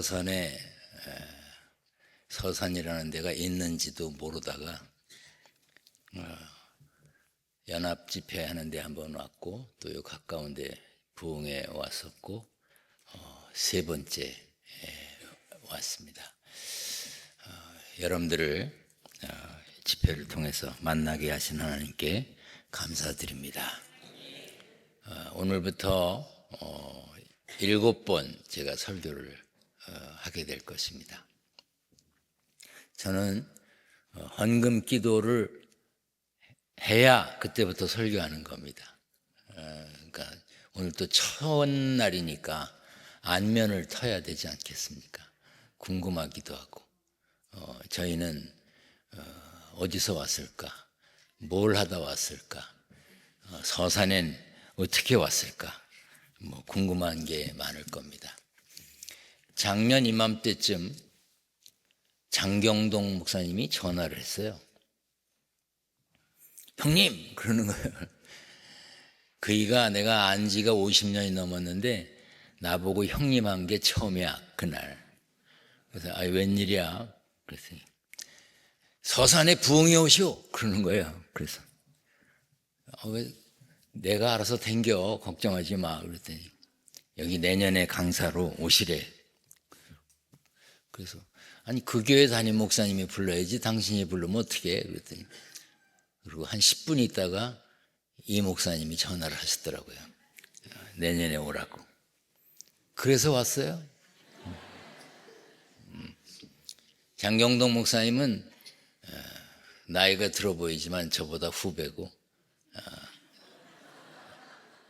서산에 서산이라는 데가 있는지도 모르다가 연합 집회하는 데 한번 왔고 또 요 가까운 데 부흥에 왔었고 세 번째 왔습니다. 여러분들을 집회를 통해서 만나게 하신 하나님께 감사드립니다. 오늘부터 7번 제가 설교를 하게 될 것입니다. 저는 헌금 기도를 해야 그때부터 설교하는 겁니다. 그러니까 오늘 또 첫날이니까 안면을 터야 되지 않겠습니까? 궁금하기도 하고 저희는 어디서 왔을까? 뭘 하다 왔을까? 서산엔 어떻게 왔을까? 궁금한 게 많을 겁니다. 작년 이맘때쯤 장경동 목사님이 전화를 했어요. 형님! 그러는 거예요. 그이가 내가 안 지가 50년이 넘었는데 나보고 형님 한 게 처음이야, 그날. 그래서 웬일이야? 그랬더니 서산에 부흥이 오시오! 그러는 거예요. 그래서 내가 알아서 댕겨, 걱정하지 마. 그랬더니 여기 내년에 강사로 오시래. 그래서 아니 그 교회 담임 목사님이 불러야지 당신이 부르면 어떻게 해? 그랬더니 그리고 한 10분 있다가 이 목사님이 전화를 하셨더라고요. 내년에 오라고. 그래서 왔어요. 장경동 목사님은 나이가 들어 보이지만 저보다 후배고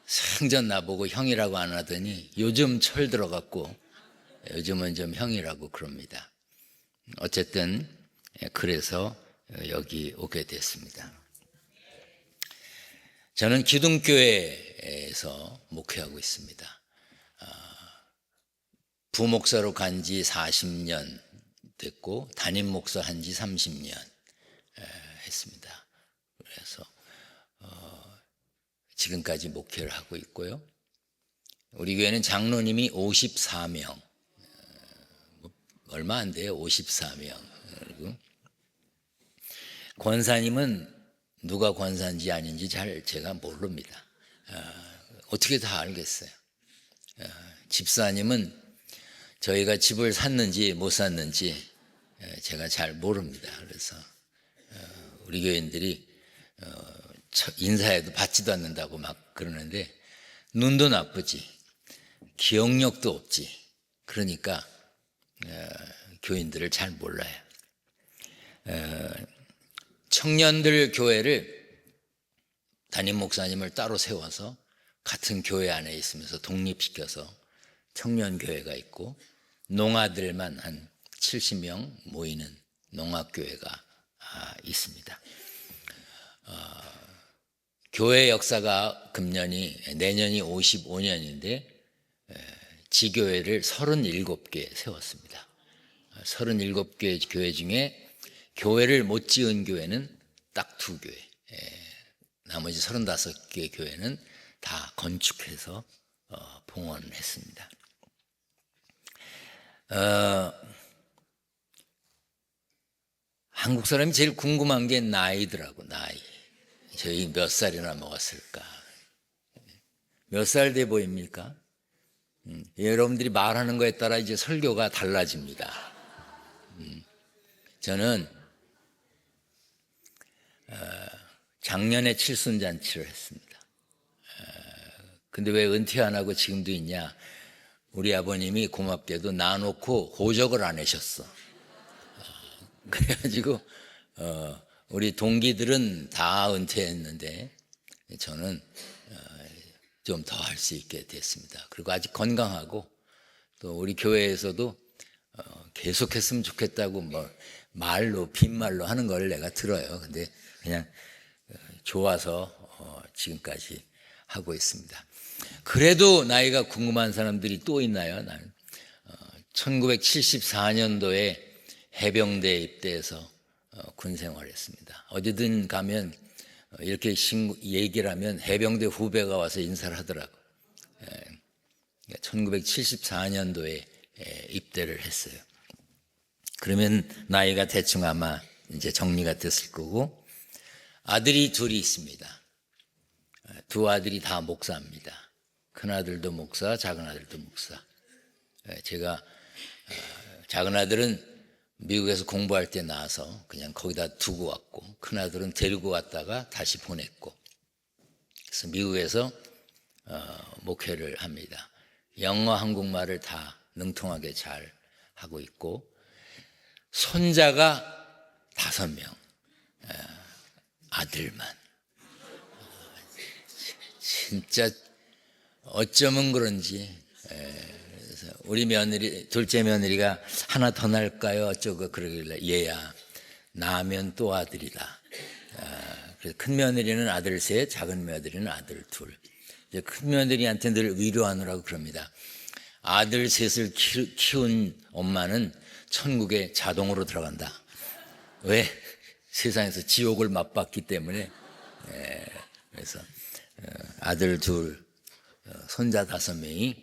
생전 나보고 형이라고 안 하더니 요즘 철 들어갔고 요즘은 좀 형이라고 그럽니다. 어쨌든 그래서 여기 오게 됐습니다. 저는 기둥교회에서 목회하고 있습니다. 부목사로 간 지 40년 됐고 담임 목사 한 지 30년 했습니다. 그래서 지금까지 목회를 하고 있고요. 우리 교회는 장로님이 54명, 얼마 안 돼요. 54명. 그리고 권사님은 누가 권사인지 아닌지 잘 제가 모릅니다. 어떻게 다 알겠어요. 집사님은 저희가 집을 샀는지 못 샀는지 제가 잘 모릅니다. 그래서 우리 교인들이 인사해도 받지도 않는다고 막 그러는데 눈도 나쁘지 기억력도 없지. 그러니까 교인들을 잘 몰라요. 청년들 교회를 담임 목사님을 따로 세워서 같은 교회 안에 있으면서 독립시켜서 청년교회가 있고 농아들만 한 70명 모이는 농아교회가 있습니다. 교회 역사가 내년이 55년인데 지교회를 37개 세웠습니다. 37개 교회 중에 교회를 못 지은 교회는 딱 2교회, 나머지 35개 교회는 다 건축해서 봉헌했습니다. 한국 사람이 제일 궁금한 게 나이더라고. 나이. 저희 몇 살이나 먹었을까? 몇 살 돼 보입니까? 여러분들이 말하는 거에 따라 이제 설교가 달라집니다. 저는 작년에 칠순잔치를 했습니다. 근데 왜 은퇴 안 하고 지금도 있냐? 우리 아버님이 고맙게도 놔놓고 호적을 안 하셨어. 그래가지고 우리 동기들은 다 은퇴했는데 저는 좀 더 할 수 있게 됐습니다. 그리고 아직 건강하고 또 우리 교회에서도 계속했으면 좋겠다고 말로 빈말로 하는 걸 내가 들어요. 근데 그냥 좋아서 지금까지 하고 있습니다. 그래도 나이가 궁금한 사람들이 또 있나요? 나는 1974년도에 해병대에 입대해서 군 생활했습니다. 어디든 가면 이렇게 얘기를 하면 해병대 후배가 와서 인사를 하더라고요. 1974년도에 입대를 했어요. 그러면 나이가 대충 아마 이제 정리가 됐을 거고, 아들이 둘이 있습니다. 두 아들이 다 목사입니다. 큰 아들도 목사, 작은 아들도 목사. 제가 작은 아들은 미국에서 공부할 때 나와서 그냥 거기다 두고 왔고, 큰 아들은 데리고 왔다가 다시 보냈고, 그래서 미국에서 목회를 합니다. 영어, 한국말을 다 능통하게 잘 하고 있고, 손자가 5명, 아들만. 진짜 어쩌면 그런지, 그래서 우리 며느리, 둘째 며느리가 하나 더 날까요? 어쩌고 그러길래, 얘야, 낳으면 또 아들이다. 그래서 큰 며느리는 아들 셋, 작은 며느리는 아들 둘. 이제 큰 며느리한테 늘 위로하느라고 그럽니다. 아들 셋을 키운 엄마는 천국에 자동으로 들어간다. 왜? 세상에서 지옥을 맛봤기 때문에. 그래서 아들 둘, 손자 5명이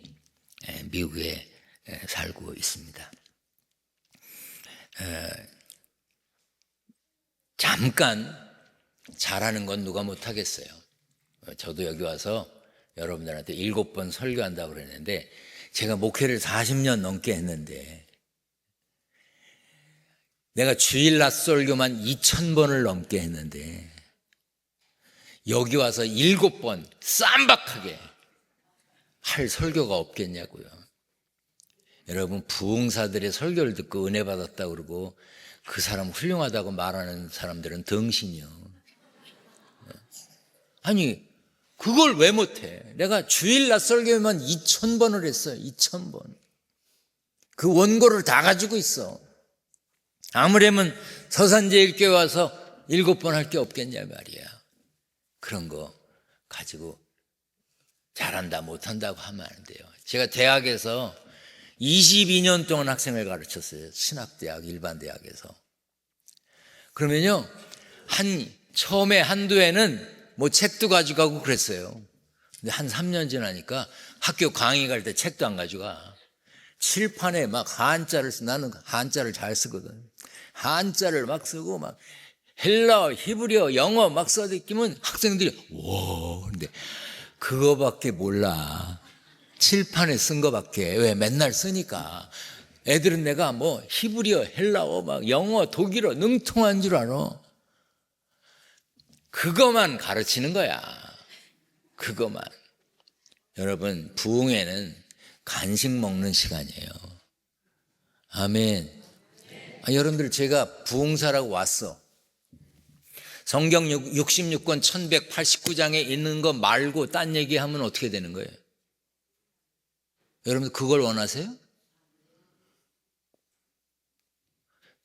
미국에 살고 있습니다. 잠깐 잘하는 건 누가 못하겠어요. 저도 여기 와서 여러분들한테 7번 설교한다고 그랬는데, 제가 목회를 40년 넘게 했는데, 내가 주일 낮 설교만 2000번을 넘게 했는데, 여기 와서 7번 쌈박하게 할 설교가 없겠냐고요. 여러분, 부흥사들의 설교를 듣고 은혜 받았다고 그러고 그 사람 훌륭하다고 말하는 사람들은 덩신이요. 아니, 그걸 왜 못해? 내가 주일 낮 설교만 2000번을 했어요. 2000번. 그 원고를 다 가지고 있어. 아무래면 서산제일교회 와서 7번 할 게 없겠냐 말이야. 그런 거 가지고 잘한다 못한다고 하면 안 돼요. 제가 대학에서 22년 동안 학생을 가르쳤어요. 신학대학, 일반대학에서. 그러면요, 처음에 한두 해는 뭐 책도 가져가고 그랬어요. 근데 한 3년 지나니까 학교 강의 갈 때 책도 안 가져가. 칠판에 막 한자를 나는 한자를 잘 쓰거든. 한자를 막 쓰고 막 헬라어, 히브리어, 영어 막 써대끼면 학생들이 와, 근데 그거밖에 몰라. 칠판에 쓴 거밖에. 왜? 맨날 쓰니까. 애들은 내가 뭐 히브리어, 헬라어, 막 영어, 독일어 능통한 줄 알아. 그거만 가르치는 거야. 그거만. 여러분, 부흥회는 간식 먹는 시간이에요. 아멘. 여러분들, 제가 부흥사라고 왔어. 성경 66권 1189장에 있는 거 말고 딴 얘기하면 어떻게 되는 거예요? 여러분들 그걸 원하세요?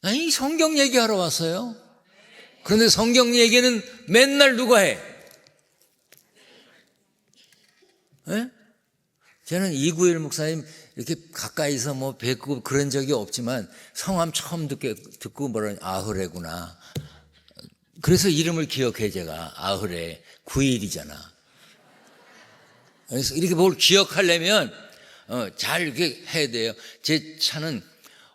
아니, 성경 얘기하러 왔어요. 그런데 성경 얘기는 맨날 누가 해? 네? 저는 이구일 목사님 이렇게 가까이서 뭐 뵙고 그런 적이 없지만 성함 처음 듣고 뭐라 아흐레구나. 그래서 이름을 기억해. 제가 아흐레 9일이잖아. 그래서 이렇게 뭘 기억하려면 잘 이렇게 해야 돼요. 제 차는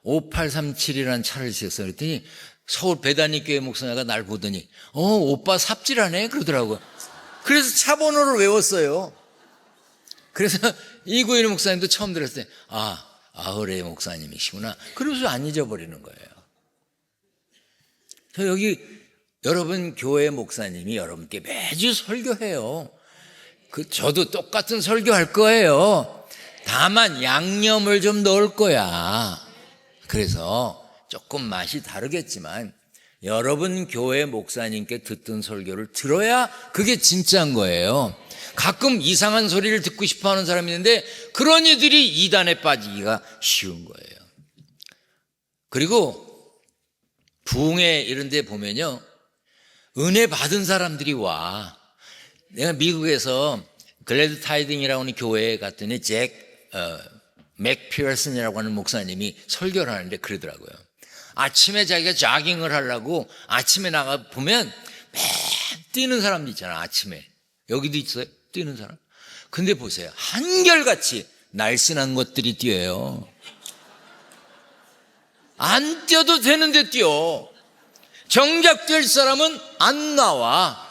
5837이라는 차를 있었어요. 그랬더니 서울 배단위교회 목사가 날 보더니 오빠 삽질하네 그러더라고요. 그래서 차 번호를 외웠어요. 그래서 이구일 목사님도 처음 들었을 때 아흐레 목사님이시구나. 그래서 안 잊어버리는 거예요. 저 여기 여러분 교회 목사님이 여러분께 매주 설교해요. 저도 똑같은 설교할 거예요. 다만 양념을 좀 넣을 거야. 그래서 조금 맛이 다르겠지만 여러분 교회 목사님께 듣던 설교를 들어야 그게 진짜인 거예요. 가끔 이상한 소리를 듣고 싶어하는 사람이 있는데 그런 이들이 이단에 빠지기가 쉬운 거예요. 그리고 부흥회 이런 데 보면요, 은혜 받은 사람들이 와. 내가 미국에서 글래드 타이딩이라고 하는 교회에 갔더니 맥피어슨이라고 하는 목사님이 설교를 하는데 그러더라고요. 아침에 자기가 조깅을 하려고 아침에 나가 보면 매 뛰는 사람들 있잖아. 아침에 여기도 있어요, 뛰는 사람. 근데 보세요, 한결같이 날씬한 것들이 뛰어요. 안 뛰어도 되는데 뛰어. 정작 뛸 사람은 안 나와.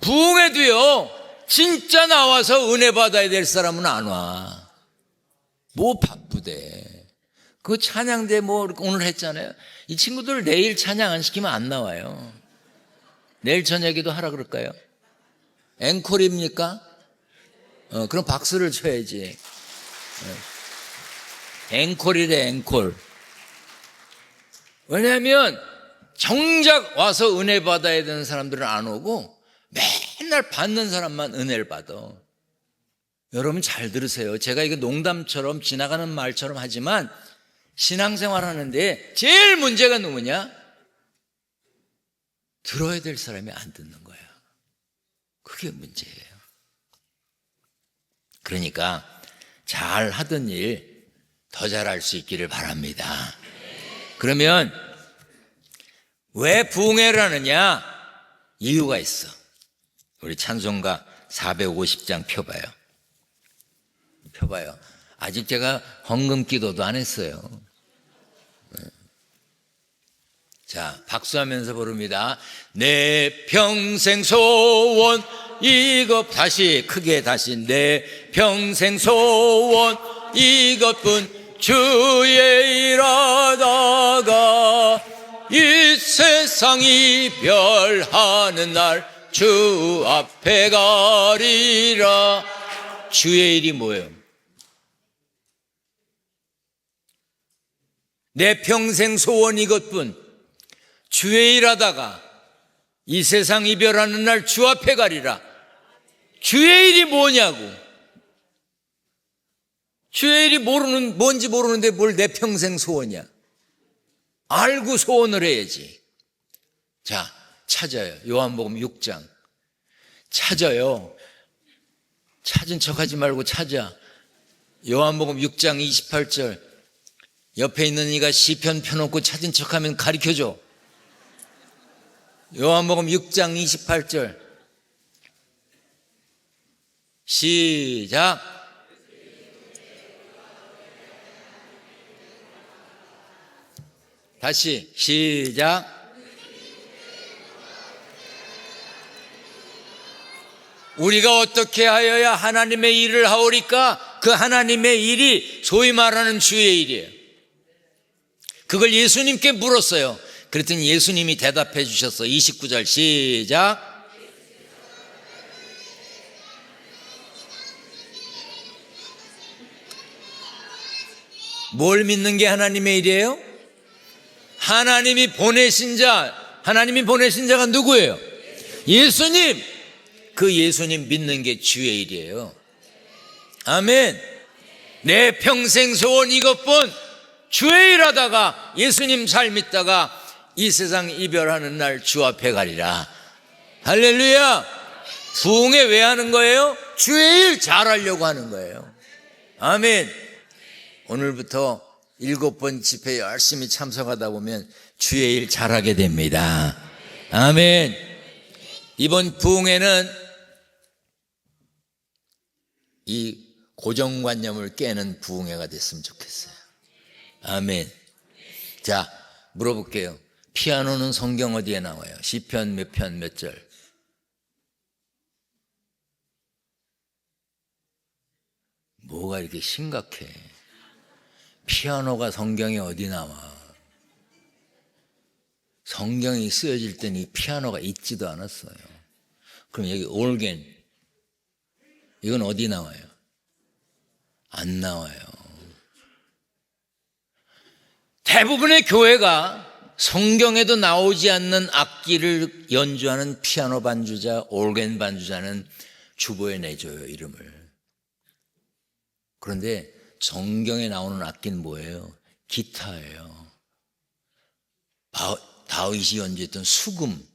부흥회도요, 진짜 나와서 은혜 받아야 될 사람은 안 와. 뭐 바쁘대. 그 찬양대 뭐 오늘 했잖아요. 이 친구들 내일 찬양 안 시키면 안 나와요. 내일 저녁에도 하라 그럴까요? 앵콜입니까? 그럼 박수를 쳐야지. 앵콜이래, 앵콜. 왜냐하면 정작 와서 은혜 받아야 되는 사람들은 안 오고 맨날 받는 사람만 은혜를 받아. 여러분 잘 들으세요. 제가 이거 농담처럼 지나가는 말처럼 하지만 신앙생활 하는데 제일 문제가 누구냐? 들어야 될 사람이 안 듣는 거야. 그게 문제예요. 그러니까 잘 하던 일 더 잘할 수 있기를 바랍니다. 그러면 왜 부흥회를 하느냐? 이유가 있어. 우리 찬송가 450장 펴봐요. 펴봐요. 아직 제가 헌금 기도도 안 했어요. 자, 박수하면서 부릅니다. 내 평생 소원 이것, 다시 크게 다시, 내 평생 소원 이것뿐, 주의 일하다가 이 세상 이별하는 날 주 앞에 가리라. 주의 일이 뭐예요? 내 평생 소원 이것뿐, 주의 일하다가 이 세상 이별하는 날 주 앞에 가리라. 주의 일이 뭐냐고. 주의 일이 뭔지 모르는데 뭘 내 평생 소원이야. 알고 소원을 해야지. 자, 찾아요. 요한복음 6장. 찾아요. 찾은 척하지 말고 찾아. 요한복음 6장 28절. 옆에 있는 이가 시편 펴놓고 찾은 척하면 가르쳐줘. 요한복음 6장 28절. 시작. 다시 시작. 우리가 어떻게 하여야 하나님의 일을 하오리까? 그 하나님의 일이 소위 말하는 주의 일이에요. 그걸 예수님께 물었어요. 그랬더니 예수님이 대답해 주셨어. 29절 시작. 뭘 믿는 게 하나님의 일이에요? 하나님이 보내신 자가 누구예요? 예수님. 그 예수님 믿는 게 주의 일이에요. 아멘. 내 평생 소원 이것뿐, 주의 일 하다가 예수님 잘 믿다가 이 세상 이별하는 날 주 앞에 가리라. 할렐루야. 부흥회 왜 하는 거예요? 주의 일 잘하려고 하는 거예요. 아멘. 오늘부터 7번 집회 열심히 참석하다 보면 주의 일 잘하게 됩니다. 아멘. 이번 부흥회는 이 고정관념을 깨는 부흥회가 됐으면 좋겠어요. 아멘. 자, 물어볼게요. 피아노는 성경 어디에 나와요? 시편 몇 편 몇 절? 뭐가 이렇게 심각해? 피아노가 성경에 어디 나와? 성경이 쓰여질 때는 이 피아노가 있지도 않았어요. 그럼 여기 올겐, 이건 어디 나와요? 안 나와요. 대부분의 교회가 성경에도 나오지 않는 악기를 연주하는 피아노 반주자, 올겐 반주자는 주보에 내줘요, 이름을. 그런데 성경에 나오는 악기는 뭐예요? 기타예요. 다윗이 연주했던 수금,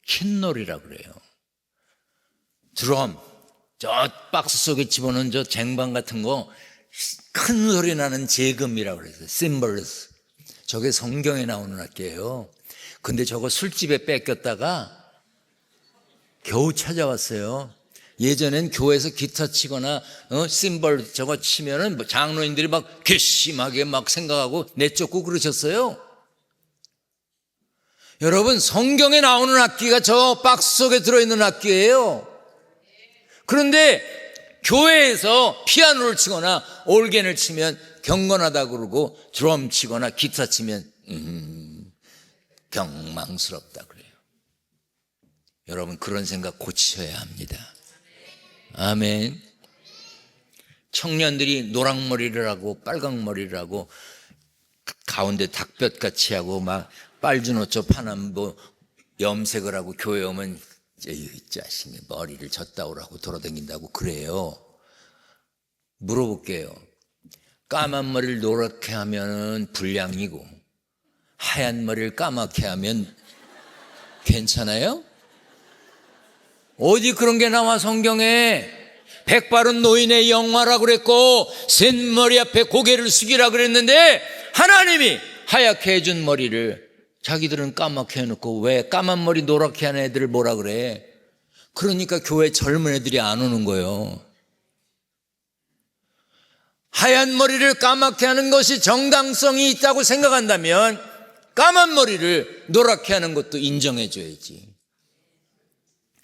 킨놀이라고 그래요. 드럼, 저 박스 속에 집어넣은 저 쟁반 같은 거 큰 소리 나는 재금이라고 그랬어요. 심벌스. 저게 성경에 나오는 악기예요. 근데 저거 술집에 뺏겼다가 겨우 찾아왔어요. 예전엔 교회에서 기타 치거나 심벌 저거 치면은 장로님들이 막 괘씸하게 막 생각하고 내쫓고 그러셨어요. 여러분, 성경에 나오는 악기가 저 박스 속에 들어있는 악기예요. 그런데 교회에서 피아노를 치거나 올겐을 치면 경건하다 그러고 드럼 치거나 기타 치면 경망스럽다 그래요. 여러분, 그런 생각 고치셔야 합니다. 아멘. 청년들이 노랑머리를 하고 빨강머리를 하고 가운데 닭볕같이 하고 막 빨주노초 파남 염색을 하고 교회 오면 이 자식이 머리를 졌다 오라고 돌아다닌다고 그래요. 물어볼게요. 까만 머리를 노랗게 하면 불량이고 하얀 머리를 까맣게 하면 괜찮아요? 어디 그런 게 나와 성경에? 백발은 노인의 영화라고 그랬고 센 머리 앞에 고개를 숙이라 그랬는데 하나님이 하얗게 해준 머리를 자기들은 까맣게 해놓고 왜 까만 머리 노랗게 하는 애들을 뭐라 그래? 그러니까 교회 젊은 애들이 안 오는 거예요. 하얀 머리를 까맣게 하는 것이 정당성이 있다고 생각한다면 까만 머리를 노랗게 하는 것도 인정해 줘야지.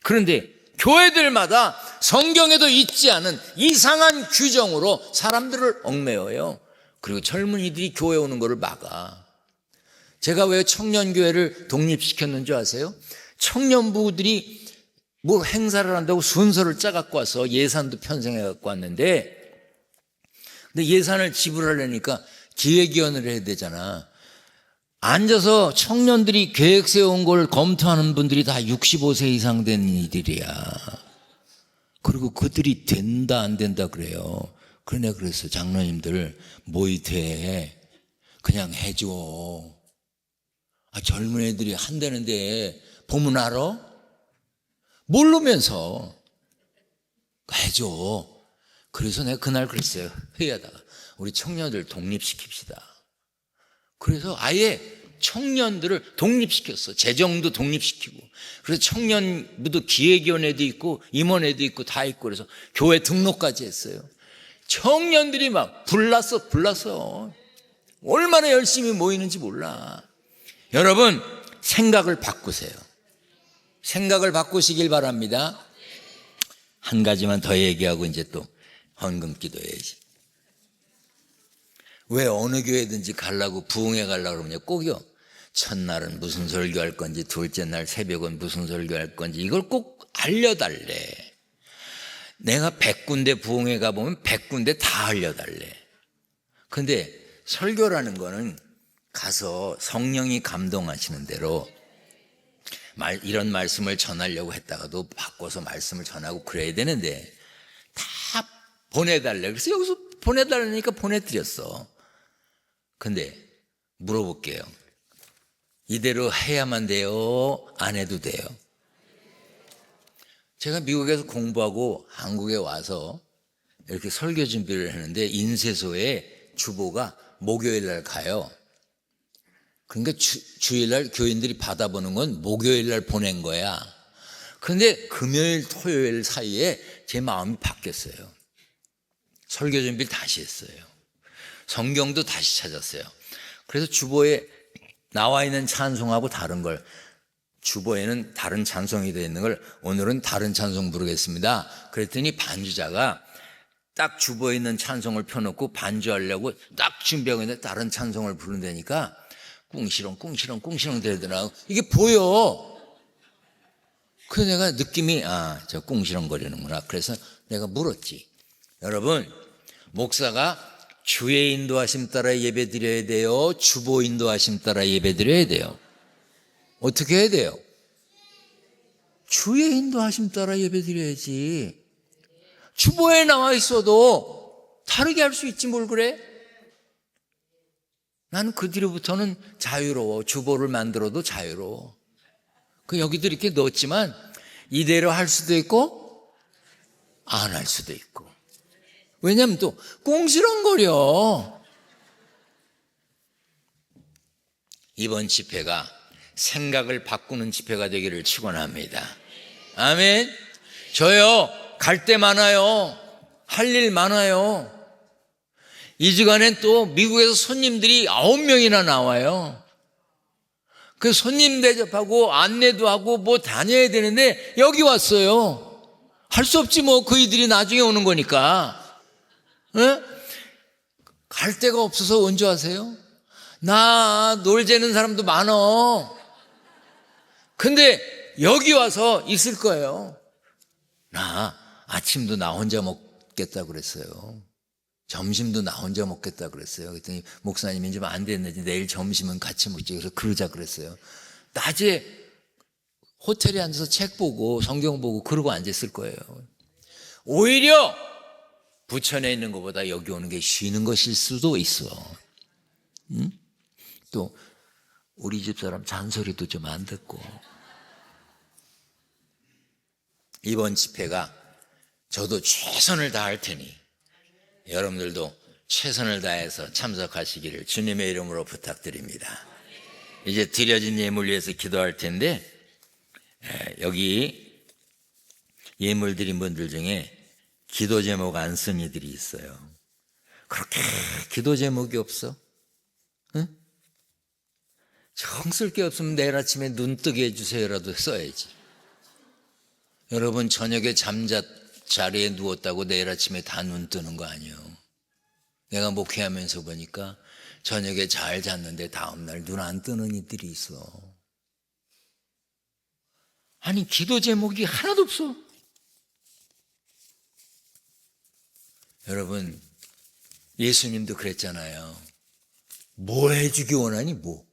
그런데 교회들마다 성경에도 있지 않은 이상한 규정으로 사람들을 얽매여요. 그리고 젊은이들이 교회 오는 것을 막아. 제가 왜 청년교회를 독립시켰는지 아세요? 청년부들이 뭐 행사를 한다고 순서를 짜갖고 와서 예산도 편성해갖고 왔는데, 근데 예산을 지불하려니까 기획위원회를 해야 되잖아. 앉아서 청년들이 계획 세운 걸 검토하는 분들이 다 65세 이상 된 이들이야. 그리고 그들이 된다 안 된다 그래요. 그러네. 그래서 장로님들 모의퇴 그냥 해줘. 젊은 애들이 한다는데 보면 알아? 모르면서 해줘. 그래서 내가 그날 그랬어요. 회의하다가 우리 청년들 독립시킵시다. 그래서 아예 청년들을 독립시켰어. 재정도 독립시키고. 그래서 청년부도 기획위원회도 있고 임원회도 있고 다 있고 그래서 교회 등록까지 했어요. 청년들이 막 불났어. 얼마나 열심히 모이는지 몰라. 여러분, 생각을 바꾸세요. 생각을 바꾸시길 바랍니다. 한 가지만 더 얘기하고 이제 또 헌금 기도해야지. 왜 어느 교회든지 가려고 부흥회 가려고 그러면 꼭요. 첫날은 무슨 설교할 건지 둘째 날 새벽은 무슨 설교할 건지 이걸 꼭 알려달래. 내가 100군데 부흥회 가보면 100군데 다 알려달래. 근데 설교라는 거는 가서 성령이 감동하시는 대로 이런 말씀을 전하려고 했다가도 바꿔서 말씀을 전하고 그래야 되는데 다 보내달래. 그래서 여기서 보내달라니까 보내드렸어. 근데 물어볼게요. 이대로 해야만 돼요? 안 해도 돼요? 제가 미국에서 공부하고 한국에 와서 이렇게 설교 준비를 하는데 인쇄소에 주보가 목요일 날 가요. 그러니까 주일 날 교인들이 받아보는 건 목요일 날 보낸 거야. 그런데 금요일, 토요일 사이에 제 마음이 바뀌었어요. 설교 준비를 다시 했어요. 성경도 다시 찾았어요. 그래서 주보에 나와 있는 찬송하고 다른 걸, 주보에는 다른 찬송이 되어 있는 걸 오늘은 다른 찬송 부르겠습니다. 그랬더니 반주자가 딱 주보에 있는 찬송을 펴놓고 반주하려고 딱 준비하고 있는데 다른 찬송을 부른다니까 꿍시렁 되더라고. 이게 보여. 그래서 내가 느낌이 저 꿍시렁거리는구나. 그래서 내가 물었지. 여러분, 목사가 주의 인도하심 따라 예배 드려야 돼요? 주보 인도하심 따라 예배 드려야 돼요? 어떻게 해야 돼요? 주의 인도하심 따라 예배 드려야지. 주보에 나와 있어도 다르게 할 수 있지 뭘 그래? 나는 그 뒤로부터는 자유로워. 주보를 만들어도 자유로워. 여기도 이렇게 넣었지만 이대로 할 수도 있고 안 할 수도 있고. 왜냐하면 또 꽁시렁거려. 이번 집회가 생각을 바꾸는 집회가 되기를 축원합니다. 아멘. 저요 갈 데 많아요. 할 일 많아요. 이 주간엔 또 미국에서 손님들이 9명이나 나와요. 그 손님 대접하고 안내도 하고 뭐 다녀야 되는데 여기 왔어요. 할 수 없지 뭐, 그이들이 나중에 오는 거니까. 에? 갈 데가 없어서 언제 하세요? 나 놀재는 사람도 많어. 근데 여기 와서 있을 거예요. 나 아침도 나 혼자 먹겠다 그랬어요. 점심도 나 혼자 먹겠다 그랬어요. 그랬더니 목사님이 좀 안 됐는지 내일 점심은 같이 먹지. 그래서 그러자 그랬어요. 낮에 호텔에 앉아서 책 보고 성경 보고 그러고 앉았을 거예요. 오히려 부천에 있는 것보다 여기 오는 게 쉬는 것일 수도 있어. 응? 또 우리 집사람 잔소리도 좀 안 듣고. 이번 집회가 저도 최선을 다할 테니 여러분들도 최선을 다해서 참석하시기를 주님의 이름으로 부탁드립니다. 이제 드려진 예물 위해서 기도할 텐데, 여기 예물 드린 분들 중에 기도 제목 안 쓴 이들이 있어요. 그렇게 기도 제목이 없어? 응? 정 쓸 게 없으면 내일 아침에 눈 뜨게 해주세요라도 써야지. 여러분 저녁에 자리에 누웠다고 내일 아침에 다 눈 뜨는 거 아니에요. 내가 목회하면서 보니까 저녁에 잘 잤는데 다음날 눈 안 뜨는 이들이 있어. 아니 기도 제목이 하나도 없어. 여러분 예수님도 그랬잖아요. 뭐 해주기 원하니 뭐?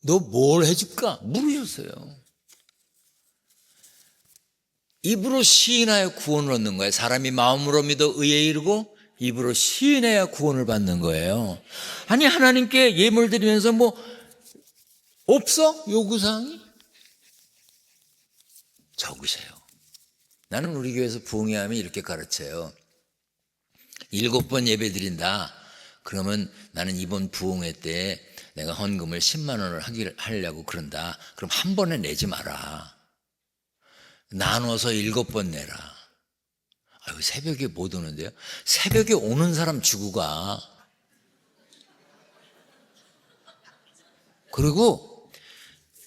너 뭘 해줄까? 물으셨어요. 입으로 시인하여 구원을 얻는 거예요. 사람이 마음으로 믿어 의에 이르고 입으로 시인해야 구원을 받는 거예요. 아니 하나님께 예물 드리면서 뭐 없어? 요구사항이? 적으세요. 나는 우리 교회에서 부흥회하면 이렇게 가르쳐요. 7번 예배 드린다. 그러면 나는 이번 부흥회 때 내가 헌금을 10만 원을 하려고 그런다. 그럼 한 번에 내지 마라. 나눠서 7번 내라. 아유, 새벽에 못 오는데요? 새벽에 오는 사람 주고 가. 그리고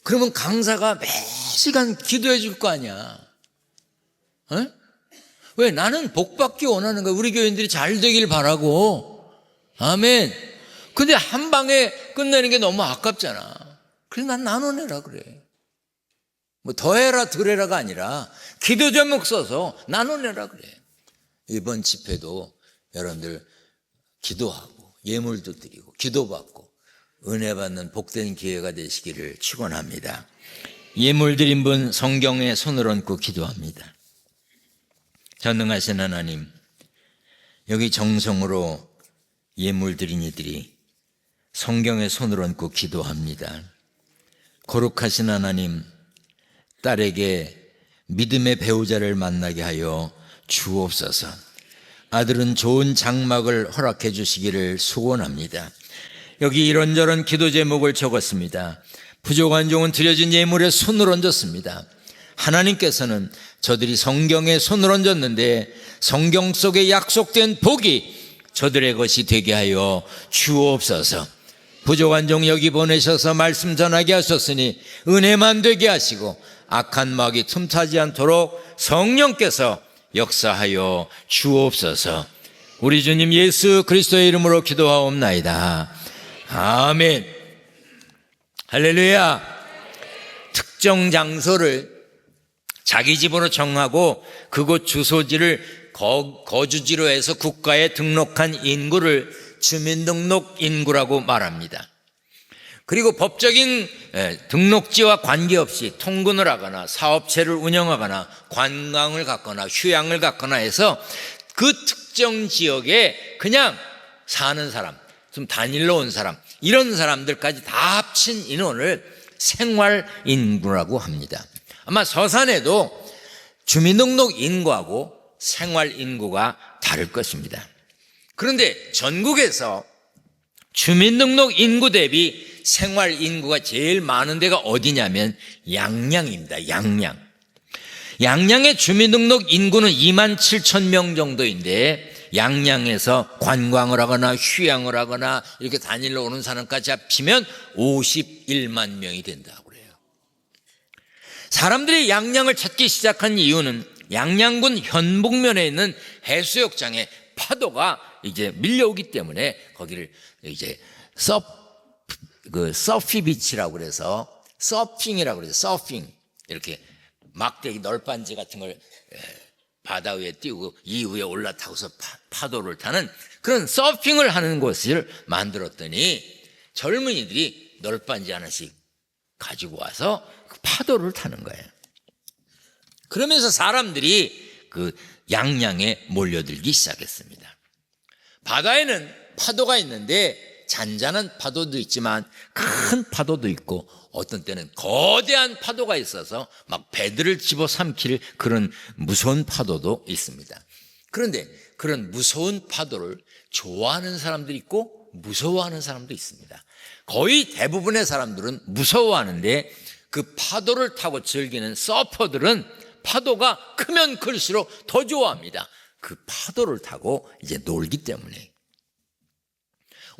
그러면 강사가 매 시간 기도해 줄 거 아니야. 에? 왜? 나는 복 받기 원하는 거야. 우리 교인들이 잘 되길 바라고. 아멘. 근데 한 방에 끝내는 게 너무 아깝잖아. 그래서 난 나눠내라 그래. 뭐 더해라 덜해라가 아니라 기도 제목 써서 나눠내라 그래. 이번 집회도 여러분들 기도하고 예물도 드리고 기도받고 은혜 받는 복된 기회가 되시기를 축원합니다. 예물 드린 분 성경에 손을 얹고 기도합니다. 전능하신 하나님, 여기 정성으로 예물 드린 이들이 성경에 손을 얹고 기도합니다. 거룩하신 하나님, 딸에게 믿음의 배우자를 만나게 하여 주옵소서. 아들은 좋은 장막을 허락해 주시기를 소원합니다. 여기 이런저런 기도 제목을 적었습니다. 부족한 종은 드려진 예물에 손을 얹었습니다. 하나님께서는 저들이 성경에 손을 얹었는데 성경 속에 약속된 복이 저들의 것이 되게 하여 주옵소서. 부족한 종 여기 보내셔서 말씀 전하게 하셨으니 은혜만 되게 하시고 악한 마귀 틈타지 않도록 성령께서 역사하여 주옵소서. 우리 주님 예수 그리스도의 이름으로 기도하옵나이다. 아멘. 할렐루야. 특정 장소를 자기 집으로 정하고 그곳 주소지를 거주지로 해서 국가에 등록한 인구를 주민등록 인구라고 말합니다. 그리고 법적인 등록지와 관계없이 통근을 하거나 사업체를 운영하거나 관광을 갖거나 휴양을 갖거나 해서 그 특정 지역에 그냥 사는 사람, 좀 다닐러 온 사람, 이런 사람들까지 다 합친 인원을 생활인구라고 합니다. 아마 서산에도 주민등록 인구하고 생활인구가 다를 것입니다. 그런데 전국에서 주민등록 인구 대비 생활인구가 제일 많은 데가 어디냐면 양양입니다. 양양. 양양의 주민등록 인구는 2만 7천 명 정도인데 양양에서 관광을 하거나 휴양을 하거나 이렇게 다니러 오는 사람까지 합치면 51만 명이 된다고 그래요. 사람들이 양양을 찾기 시작한 이유는 양양군 현북면에 있는 해수욕장에 파도가 이제 밀려오기 때문에 거기를 이제 서피 비치라고 그래서 서핑이라고 그래서 서핑 이렇게 막대기 널빤지 같은 걸 바다 위에 띄우고 이 위에 올라타고서 파도를 타는 그런 서핑을 하는 곳을 만들었더니 젊은이들이 널빤지 하나씩 가지고 와서 그 파도를 타는 거예요. 그러면서 사람들이 그 양양에 몰려들기 시작했습니다. 바다에는 파도가 있는데 잔잔한 파도도 있지만 큰 파도도 있고 어떤 때는 거대한 파도가 있어서 막 배들을 집어삼킬 그런 무서운 파도도 있습니다. 그런데 그런 무서운 파도를 좋아하는 사람도 있고 무서워하는 사람도 있습니다. 거의 대부분의 사람들은 무서워하는데 그 파도를 타고 즐기는 서퍼들은 파도가 크면 클수록 더 좋아합니다. 그 파도를 타고 이제 놀기 때문에.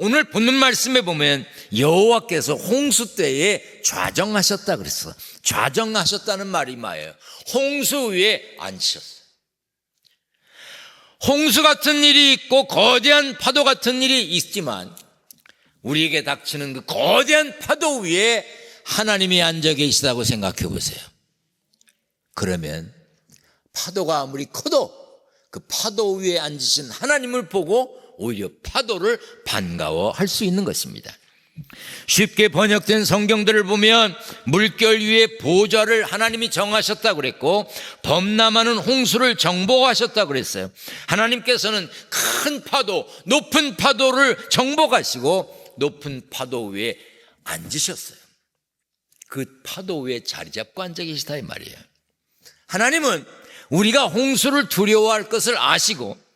오늘 본문 말씀에 보면 여호와께서 홍수 때에 좌정하셨다 그랬어. 좌정하셨다는 말이 뭐예요? 홍수 위에 앉으셨어요. 홍수 같은 일이 있고 거대한 파도 같은 일이 있지만 우리에게 닥치는 그 거대한 파도 위에 하나님이 앉아 계시다고 생각해 보세요. 그러면 파도가 아무리 커도 그 파도 위에 앉으신 하나님을 보고 오히려 파도를 반가워할 수 있는 것입니다. 쉽게 번역된 성경들을 보면 물결 위에 보좌를 하나님이 정하셨다고 그랬고 범람하는 홍수를 정복하셨다고 그랬어요. 하나님께서는 큰 파도, 높은 파도를 정복하시고 높은 파도 위에 앉으셨어요. 그 파도 위에 자리 잡고 앉아 계시다 이 말이에요. 하나님은 우리가 홍수를 두려워할 것을 아시고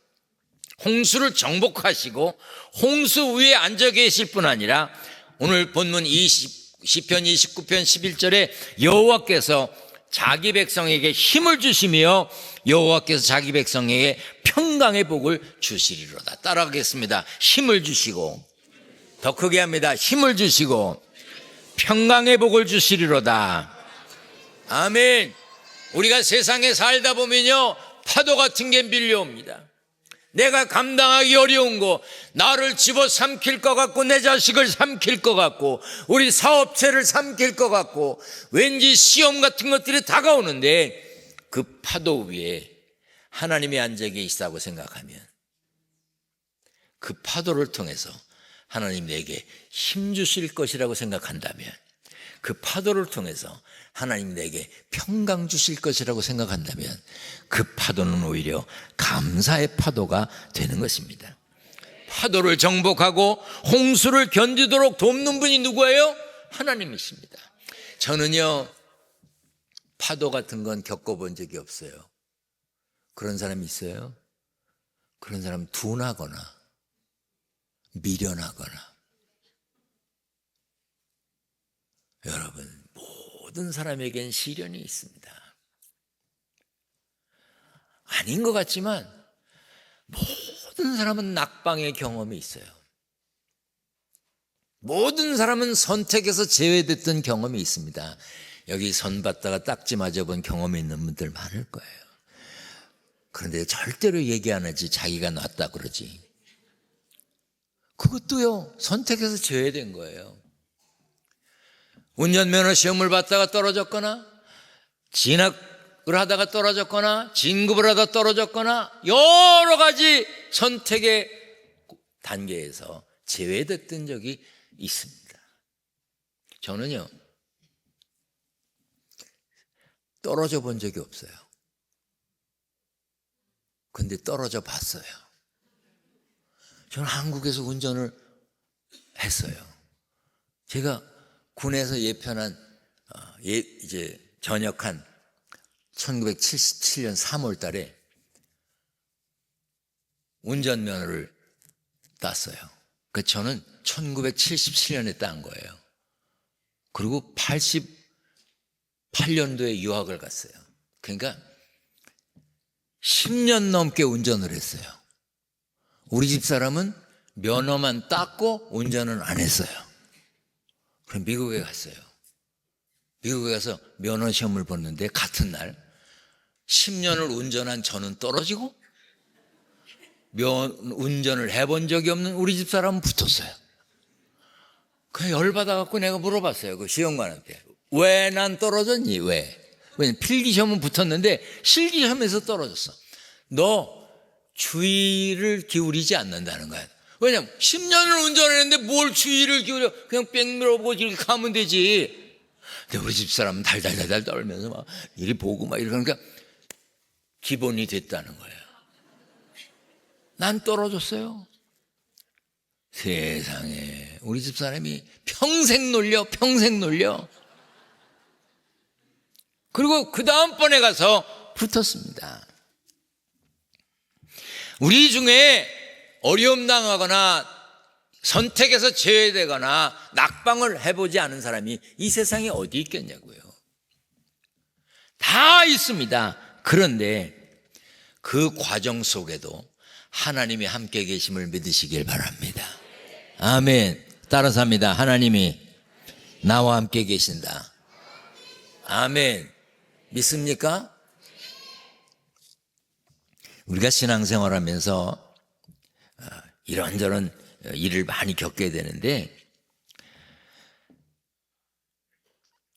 홍수를 정복하시고 홍수 위에 앉아 계실 뿐 아니라 오늘 본문 시편 29편 11절에 여호와께서 자기 백성에게 힘을 주시며 여호와께서 자기 백성에게 평강의 복을 주시리로다. 따라가겠습니다. 힘을 주시고, 더 크게 합니다. 힘을 주시고 평강의 복을 주시리로다. 아멘. 우리가 세상에 살다 보면요 파도 같은 게 밀려옵니다. 내가 감당하기 어려운 거, 나를 집어삼킬 것 같고 내 자식을 삼킬 것 같고 우리 사업체를 삼킬 것 같고 왠지 시험 같은 것들이 다가오는데 그 파도 위에 하나님이 앉아 계시다고 생각하면 그 파도를 통해서 하나님 내게 힘 주실 것이라고 생각한다면 그 파도를 통해서 하나님 내게 평강 주실 것이라고 생각한다면 그 파도는 오히려 감사의 파도가 되는 것입니다. 파도를 정복하고 홍수를 견디도록 돕는 분이 누구예요? 하나님이십니다. 저는요 파도 같은 건 겪어본 적이 없어요. 그런 사람이 있어요? 그런 사람 둔하거나 미련하거나. 여러분 모든 사람에겐 시련이 있습니다. 아닌 것 같지만 모든 사람은 낙방의 경험이 있어요. 모든 사람은 선택에서 제외됐던 경험이 있습니다. 여기 선 받다가 딱지 맞아본 경험이 있는 분들 많을 거예요. 그런데 절대로 얘기 안 하지. 자기가 놨다 그러지. 그것도요 선택에서 제외된 거예요. 운전면허 시험을 받다가 떨어졌거나 진학을 하다가 떨어졌거나 진급을 하다 떨어졌거나 여러 가지 선택의 단계에서 제외됐던 적이 있습니다. 저는요 떨어져 본 적이 없어요. 근데 떨어져 봤어요. 저는 한국에서 운전을 했어요. 제가 군에서 예편한 이제 전역한 1977년 3월 달에 운전면허를 땄어요. 그래서 저는 1977년에 딴 거예요. 그리고 88년도에 유학을 갔어요. 그러니까 10년 넘게 운전을 했어요. 우리 집 사람은 면허만 땄고 운전은 안 했어요. 그럼 미국에 갔어요. 미국에 가서 면허 시험을 봤는데 같은 날 10년을 운전한 저는 떨어지고 운전을 해본 적이 없는 우리 집 사람은 붙었어요. 그냥 열받아갖고 내가 물어봤어요. 그 시험관한테. 왜 난 떨어졌니? 왜? 왜냐면 필기시험은 붙었는데 실기시험에서 떨어졌어. 너 주의를 기울이지 않는다는 거야. 왜냐면 10년을 운전했는데 뭘 주의를 기울여. 그냥 뺑 밀어보고 이렇게 가면 되지. 근데 우리 집 사람은 달달달달 떨면서 막 이리 보고 막 이러니까 기본이 됐다는 거예요. 난 떨어졌어요. 세상에 우리 집 사람이 평생 놀려. 그리고 그 다음번에 가서 붙었습니다. 우리 중에 어려움 당하거나 선택에서 제외되거나 낙방을 해보지 않은 사람이 이 세상에 어디 있겠냐고요. 다 있습니다. 그런데 그 과정 속에도 하나님이 함께 계심을 믿으시길 바랍니다. 아멘. 따라서 합니다. 하나님이 나와 함께 계신다. 아멘. 믿습니까? 우리가 신앙생활하면서 이런저런 일을 많이 겪게 되는데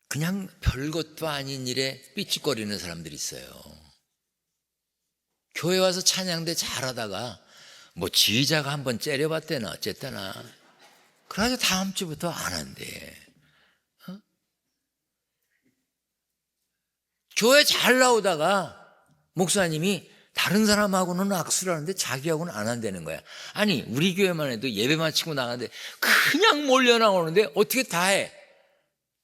그냥 별것도 아닌 일에 삐죽거리는 사람들이 있어요. 교회 와서 찬양대 잘하다가 뭐 지휘자가 한번 째려봤대나 어쨌거나 그래서 다음 주부터 안 한대. 교회 잘 나오다가 목사님이 다른 사람하고는 악수를 하는데 자기하고는 안 한다는 거야. 아니 우리 교회만 해도 예배 마치고 나가는데 그냥 몰려 나오는데 어떻게 다 해?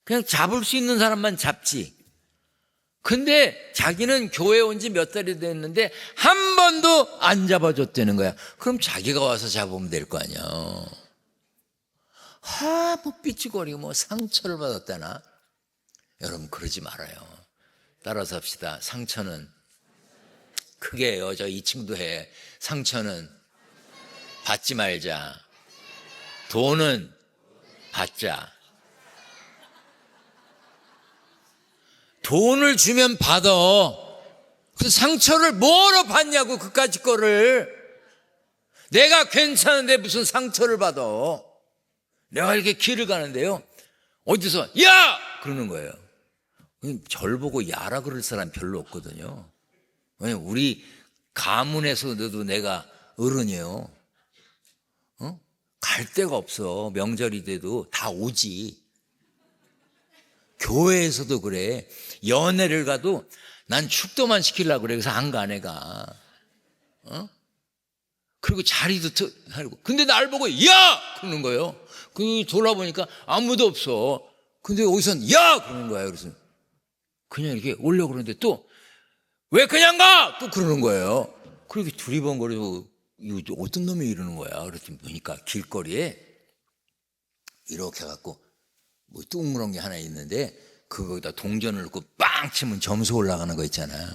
그냥 잡을 수 있는 사람만 잡지. 근데 자기는 교회 온 지 몇 달이 됐는데 한 번도 안 잡아줬다는 거야. 그럼 자기가 와서 잡으면 될 거 아니야. 뭐 삐죽거리고 뭐 상처를 받았다나. 여러분 그러지 말아요. 따라서 합시다. 상처는 크게 해요. 저 2층도 해. 상처는 받지 말자. 돈은 받자. 돈을 주면 받아. 그 상처를 뭐로 받냐고 그까짓 거를. 내가 괜찮은데 무슨 상처를 받아. 내가 이렇게 길을 가는데요. 어디서 야! 그러는 거예요. 절 보고 야라 그럴 사람 별로 없거든요. 왜냐면 우리 가문에서도 내가 어른이에요. 갈 데가 없어. 명절이 돼도 다 오지. 교회에서도 그래. 연애를 가도 난 축도만 시키려고 그래. 그래서 안 가 내가. 그리고 자리도 살고. 근데 날 보고 야! 그러는 거예요. 그 돌아보니까 아무도 없어. 근데 어디선 야! 그러는 거예요. 그래서 그냥 이렇게 오려고 그러는데 또 왜 그냥 가! 또 그러는 거예요. 그렇게 두리번거리고 이거 어떤 놈이 이러는 거야. 그랬더니 보니까 길거리에 이렇게 해갖고 뭐 뚱그런 게 하나 있는데 그거에다 동전을 넣고 빵 치면 점수 올라가는 거 있잖아요.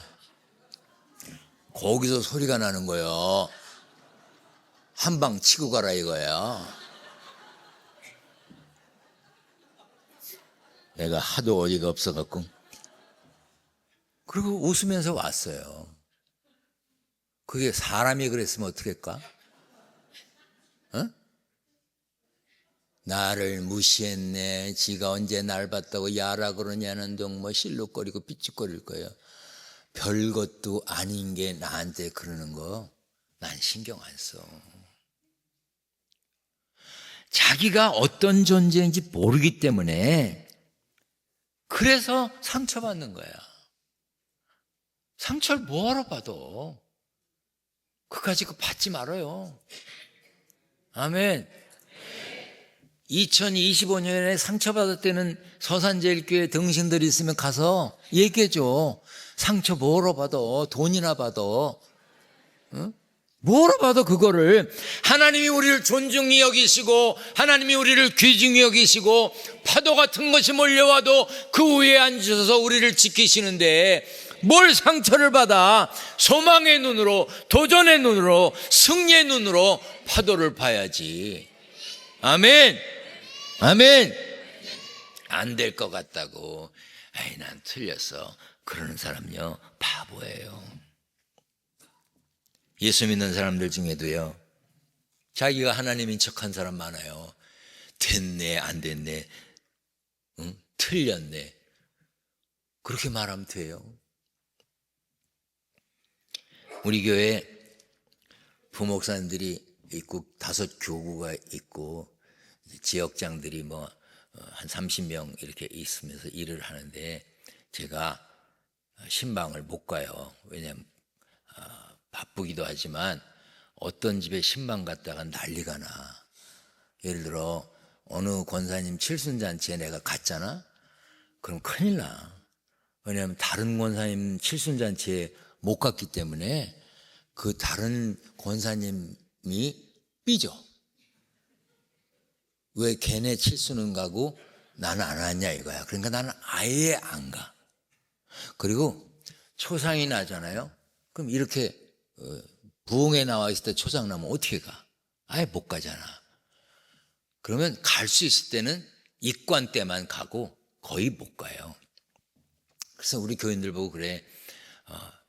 거기서 소리가 나는 거예요. 한 방 치고 가라 이거야. 내가 하도 어이가 없어갖고 그리고 웃으면서 왔어요. 그게 사람이 그랬으면 어떡할까? 나를 무시했네. 지가 언제 날 봤다고 야라 그러냐는 둥 뭐 실룩거리고 삐죽거릴 거예요. 별것도 아닌 게 나한테 그러는 거 난 신경 안 써. 자기가 어떤 존재인지 모르기 때문에 그래서 상처받는 거야. 상처를 뭐하러 받아? 그까짓 거 받지 말아요. 아멘. 2025년에 상처받았다는 서산제일교회 등신들이 있으면 가서 얘기해줘. 상처 뭐로 받아? 돈이나 받아. 응? 뭐로 받아 그거를. 하나님이 우리를 존중히 여기시고 하나님이 우리를 귀중히 여기시고 파도 같은 것이 몰려와도 그 위에 앉으셔서 우리를 지키시는데 뭘 상처를 받아? 소망의 눈으로, 도전의 눈으로, 승리의 눈으로 파도를 봐야지. 아멘. 아멘. 안 될 것 같다고, 에이, 난 틀렸어, 그러는 사람요, 바보예요. 예수 믿는 사람들 중에도요, 자기가 하나님인 척한 사람 많아요. 됐네, 안 됐네, 응? 틀렸네, 그렇게 말하면 돼요. 우리 교회 부목사님들이 있고 5교구가 있고 지역장들이 뭐 한 30명 이렇게 있으면서 일을 하는데, 제가 신방을 못 가요. 왜냐하면 바쁘기도 하지만 어떤 집에 신방 갔다가 난리가 나. 예를 들어 어느 권사님 칠순잔치에 내가 갔잖아? 그럼 큰일 나. 왜냐하면 다른 권사님 칠순잔치에 못 갔기 때문에 그 다른 권사님이 삐져. 왜 걔네 칠수는 가고 나는 안 왔냐 이거야. 그러니까 나는 아예 안 가. 그리고 초상이 나잖아요. 그럼 이렇게 부흥에 나와 있을 때 초상 나면 어떻게 가? 아예 못 가잖아. 그러면 갈 수 있을 때는 입관 때만 가고 거의 못 가요. 그래서 우리 교인들 보고 그래,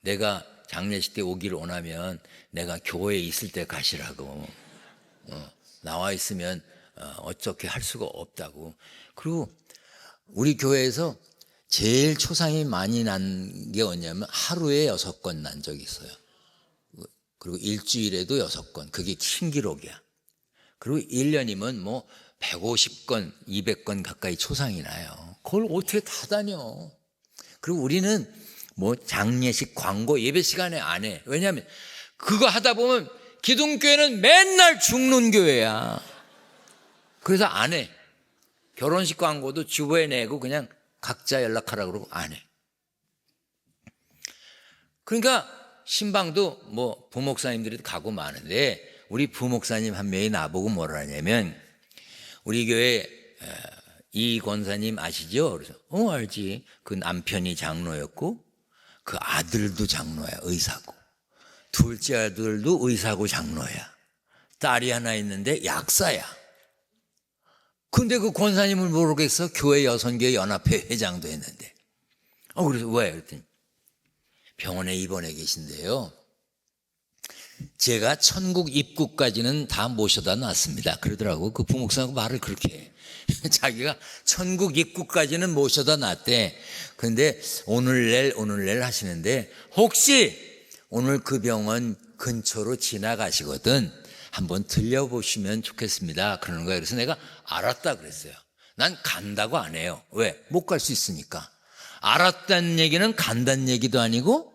내가 장례식 때 오기를 원하면 내가 교회에 있을 때 가시라고. 나와 있으면 어떻게 할 수가 없다고. 그리고 우리 교회에서 제일 초상이 많이 난 게 뭐냐면 하루에 6건 난 적이 있어요. 그리고 일주일에도 6건. 그게 신기록이야. 그리고 1년이면 뭐 150건, 200건 가까이 초상이 나요. 그걸 어떻게 다 다녀. 그리고 우리는 뭐 장례식, 광고, 예배 시간에 안 해. 왜냐하면 그거 하다 보면 기독교회는 맨날 죽는 교회야. 그래서 안 해. 결혼식 광고도 주보에 내고 그냥 각자 연락하라고 그러고 안 해. 그러니까 신방도 뭐 부목사님들이 가고 많은데, 우리 부목사님 한 명이 나보고 뭐라 하냐면, 우리 교회 이 권사님 아시죠? 그래서 알지. 그 남편이 장로였고 그 아들도 장로야, 의사고. 둘째 아들도 의사고 장로야. 딸이 하나 있는데 약사야. 근데 그 권사님을 모르겠어? 교회 여선교회 연합회 회장도 했는데. 그래서 왜? 그랬더니 병원에 입원해 계신데요, 제가 천국 입구까지는 다 모셔다 놨습니다. 그러더라고. 그 부목사하고 말을 그렇게 해. 자기가 천국 입구까지는 모셔다 놨대. 그런데 오늘 내일 하시는데, 혹시 오늘 그 병원 근처로 지나가시거든 한번 들려보시면 좋겠습니다, 그러는 거예요. 그래서 내가 알았다 그랬어요. 난 간다고 안 해요. 왜? 못 갈 수 있으니까. 알았다는 얘기는 간다는 얘기도 아니고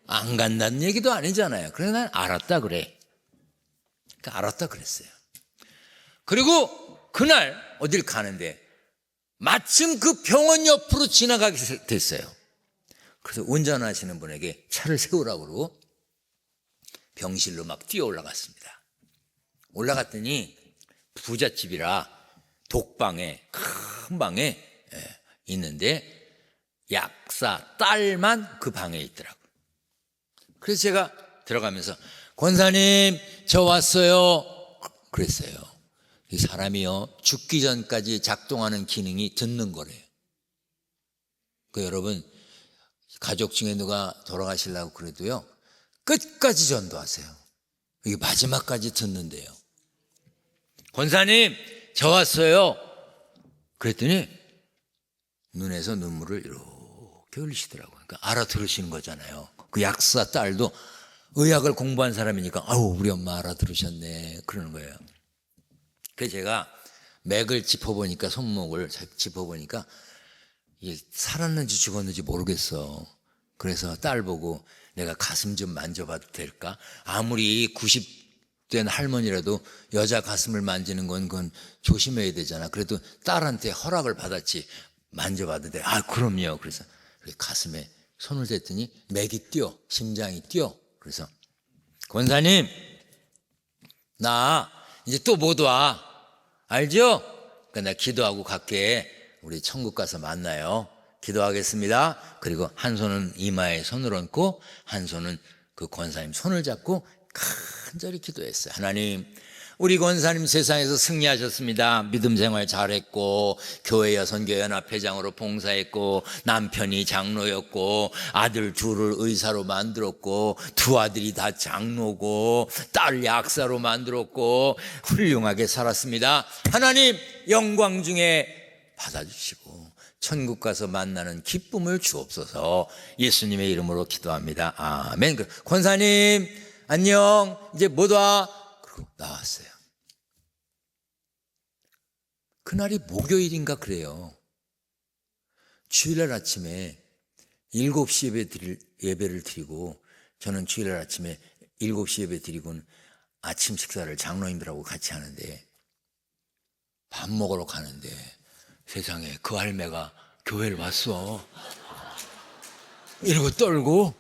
안 간다는 얘기도 아니잖아요. 그래서 난 알았다 그래. 그러니까 알았다 그랬어요. 그리고 그날 어딜 가는데 마침 그 병원 옆으로 지나가게 됐어요. 그래서 운전하시는 분에게 차를 세우라고 그러고 병실로 막 뛰어 올라갔습니다. 올라갔더니 부잣집이라 독방에, 큰 방에 있는데 약사 딸만 그 방에 있더라고요. 그래서 제가 들어가면서 권사님 저 왔어요 그랬어요. 이 사람이요, 죽기 전까지 작동하는 기능이 듣는 거래요. 그 여러분, 가족 중에 누가 돌아가시려고 그래도요, 끝까지 전도하세요. 이게 마지막까지 듣는데요. 권사님 저 왔어요 그랬더니 눈에서 눈물을 이렇게 흘리시더라고요. 그러니까 알아들으시는 거잖아요. 그 약사 딸도 의학을 공부한 사람이니까 우리 엄마 알아들으셨네 그러는 거예요. 그래서 제가 맥을 짚어보니까, 손목을 짚어보니까 이게 살았는지 죽었는지 모르겠어. 그래서 딸 보고 내가 가슴 좀 만져봐도 될까? 아무리 90된 할머니라도 여자 가슴을 만지는 건 그건 조심해야 되잖아. 그래도 딸한테 허락을 받았지. 만져봐도 돼. 그럼요. 그래서 가슴에 손을 댔더니 맥이 뛰어, 심장이 뛰어. 그래서 권사님 나 이제 또 못 와, 알죠? 그러니까 나 기도하고 갈게. 우리 천국 가서 만나요. 기도하겠습니다. 그리고 한 손은 이마에 손을 얹고 한 손은 그 권사님 손을 잡고 간절히 기도했어요. 하나님, 우리 권사님 세상에서 승리하셨습니다. 믿음 생활 잘했고 교회 여선교연합회장으로 봉사했고 남편이 장로였고 아들 둘을 의사로 만들었고 두 아들이 다 장로고 딸 약사로 만들었고 훌륭하게 살았습니다. 하나님, 영광 중에 받아주시고 천국 가서 만나는 기쁨을 주옵소서. 예수님의 이름으로 기도합니다. 아멘. 권사님 안녕, 이제 못 와. 그리고 나왔어요. 그날이 목요일인가 그래요. 주일날 아침에 7시 예배를 드리고, 저는 주일날 아침에 7시 예배 드리고는 아침 식사를 장로님들하고 같이 하는데, 밥 먹으러 가는데 세상에 그 할매가 교회를 왔어. 이러고 떨고.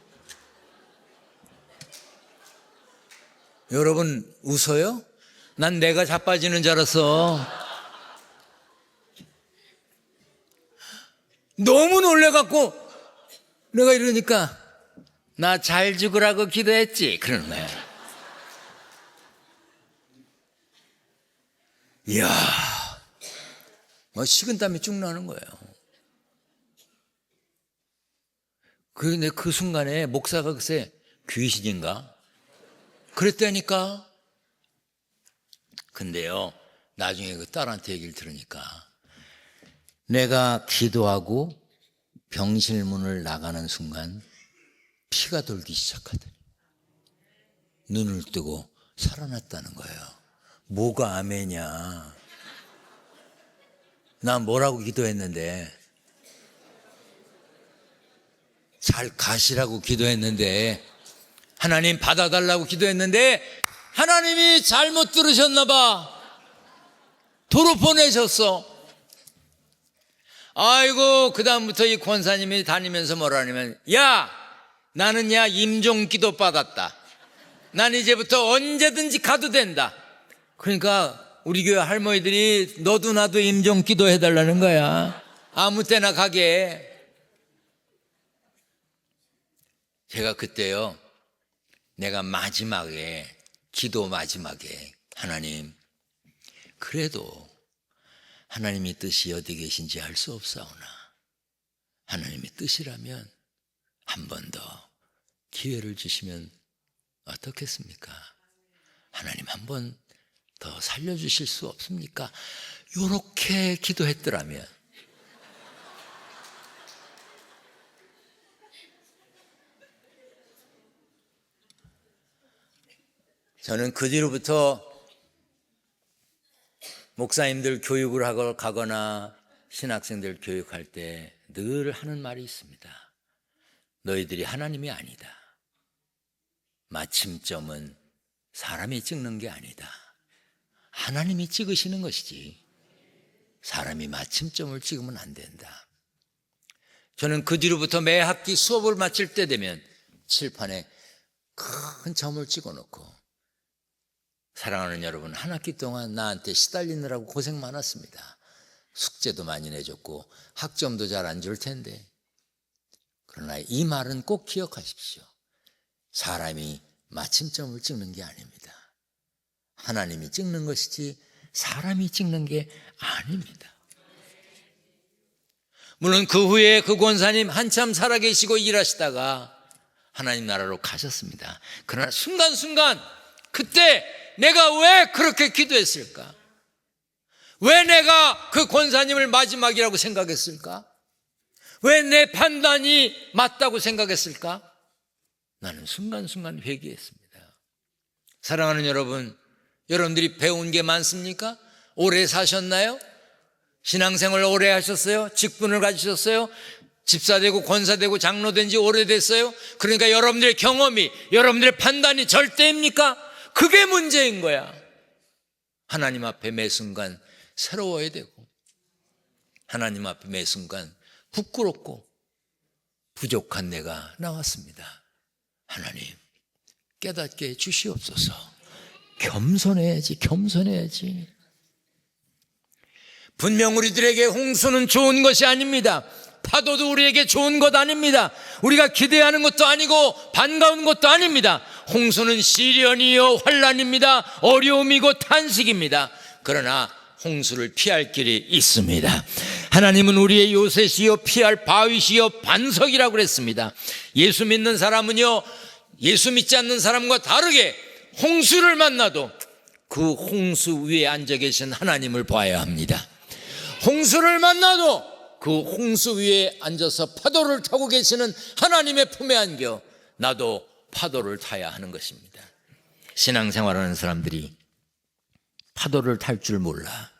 여러분 웃어요? 난 내가 자빠지는 줄 알았어. 너무 놀래갖고 내가 이러니까 나 잘 죽으라고 기도했지 그러는 거야. 이야, 뭐 식은땀이 쭉 나는 거예요. 근데 그 순간에 목사가 글쎄 귀신인가 그랬다니까. 근데요, 나중에 그 딸한테 얘기를 들으니까 내가 기도하고 병실문을 나가는 순간 피가 돌기 시작하더니 눈을 뜨고 살아났다는 거예요. 뭐가 아멘이야. 나 뭐라고 기도했는데, 잘 가시라고 기도했는데, 하나님 받아달라고 기도했는데 하나님이 잘못 들으셨나 봐. 도로 보내셨어. 아이고, 그 다음부터 이 권사님이 다니면서 뭐라 하냐면, 야, 나는 임종기도 받았다. 난 이제부터 언제든지 가도 된다. 그러니까 우리 교회 할머니들이 너도 나도 임종기도 해달라는 거야. 아무 때나 가게. 제가 그때요, 내가 마지막에, 기도 마지막에, 하나님, 그래도 하나님의 뜻이 어디 계신지 알 수 없사오나 하나님의 뜻이라면 한 번 더 기회를 주시면 어떻겠습니까? 하나님 한 번 더 살려주실 수 없습니까? 요렇게 기도했더라면 저는 그 뒤로부터 목사님들 교육을 하러 가거나 신학생들 교육할 때 늘 하는 말이 있습니다. 너희들이 하나님이 아니다. 마침점은 사람이 찍는 게 아니다. 하나님이 찍으시는 것이지 사람이 마침점을 찍으면 안 된다. 저는 그 뒤로부터 매 학기 수업을 마칠 때 되면 칠판에 큰 점을 찍어놓고, 사랑하는 여러분, 한 학기 동안 나한테 시달리느라고 고생 많았습니다. 숙제도 많이 내줬고 학점도 잘 안 줄 텐데, 그러나 이 말은 꼭 기억하십시오. 사람이 마침점을 찍는 게 아닙니다. 하나님이 찍는 것이지 사람이 찍는 게 아닙니다. 물론 그 후에 그 권사님 한참 살아계시고 일하시다가 하나님 나라로 가셨습니다. 그러나 순간순간 그때 내가 왜 그렇게 기도했을까? 왜 내가 그 권사님을 마지막이라고 생각했을까? 왜 내 판단이 맞다고 생각했을까? 나는 순간순간 회개했습니다. 사랑하는 여러분, 여러분들이 배운 게 많습니까? 오래 사셨나요? 신앙생활 오래 하셨어요? 직분을 가지셨어요? 집사되고 권사되고 장로된 지 오래됐어요? 그러니까 여러분들의 경험이, 여러분들의 판단이 절대입니까? 그게 문제인 거야. 하나님 앞에 매 순간 새로워야 되고, 하나님 앞에 매 순간 부끄럽고 부족한 내가 나왔습니다. 하나님 깨닫게 해주시옵소서. 겸손해야지. 분명 우리들에게 홍수는 좋은 것이 아닙니다. 파도도 우리에게 좋은 것 아닙니다. 우리가 기대하는 것도 아니고 반가운 것도 아닙니다. 홍수는 시련이요 환난입니다. 어려움이고 탄식입니다. 그러나 홍수를 피할 길이 있습니다. 하나님은 우리의 요새시요 피할 바위시요 반석이라고 그랬습니다. 예수 믿는 사람은요, 예수 믿지 않는 사람과 다르게 홍수를 만나도 그 홍수 위에 앉아 계신 하나님을 봐야 합니다. 홍수를 만나도 그 홍수 위에 앉아서 파도를 타고 계시는 하나님의 품에 안겨 나도 파도를 타야 하는 것입니다. 신앙생활하는 사람들이 파도를 탈 줄 몰라.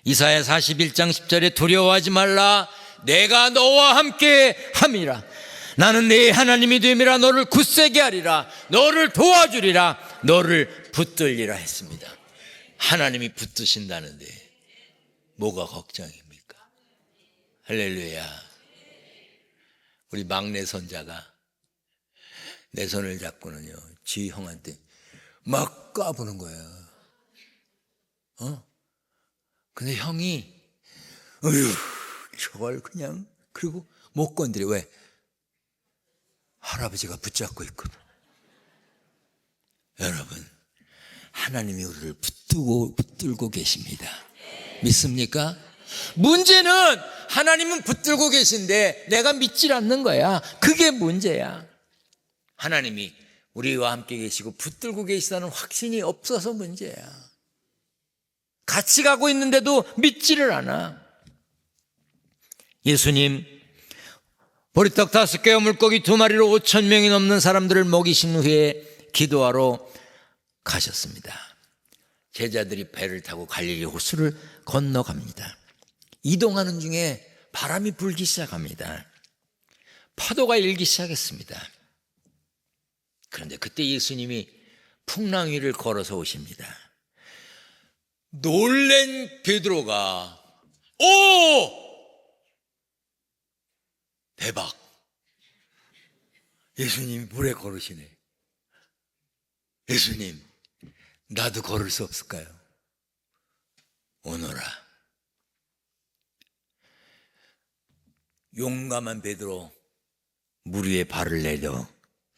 이사야 41장 10절에 두려워하지 말라, 내가 너와 함께 함이라. 나는 네 하나님이 됨이라. 너를 굳세게 하리라. 너를 도와주리라. 너를 붙들리라 했습니다. 하나님이 붙드신다는데 뭐가 걱정입니까? 할렐루야. 우리 막내 손자가 내 손을 잡고는요, 지 형한테 막 까부는 거야. 근데 형이 어휴 저걸 그냥, 그리고 못 건드려. 왜? 할아버지가 붙잡고 있거든. 여러분, 하나님이 우리를 붙들고 계십니다. 믿습니까? 문제는 하나님은 붙들고 계신데 내가 믿질 않는 거야. 그게 문제야. 하나님이 우리와 함께 계시고 붙들고 계시다는 확신이 없어서 문제야. 같이 가고 있는데도 믿지를 않아. 예수님 보리떡 5개와 물고기 2마리로 5,000명이 넘는 사람들을 먹이신 후에 기도하러 가셨습니다. 제자들이 배를 타고 갈릴리 호수를 건너갑니다. 이동하는 중에 바람이 불기 시작합니다. 파도가 일기 시작했습니다. 그런데 그때 예수님이 풍랑 위를 걸어서 오십니다. 놀란 베드로가 대박, 예수님이 물에 걸으시네. 예수님, 나도 걸을 수 없을까요? 오너라. 용감한 베드로 물 위에 발을 내려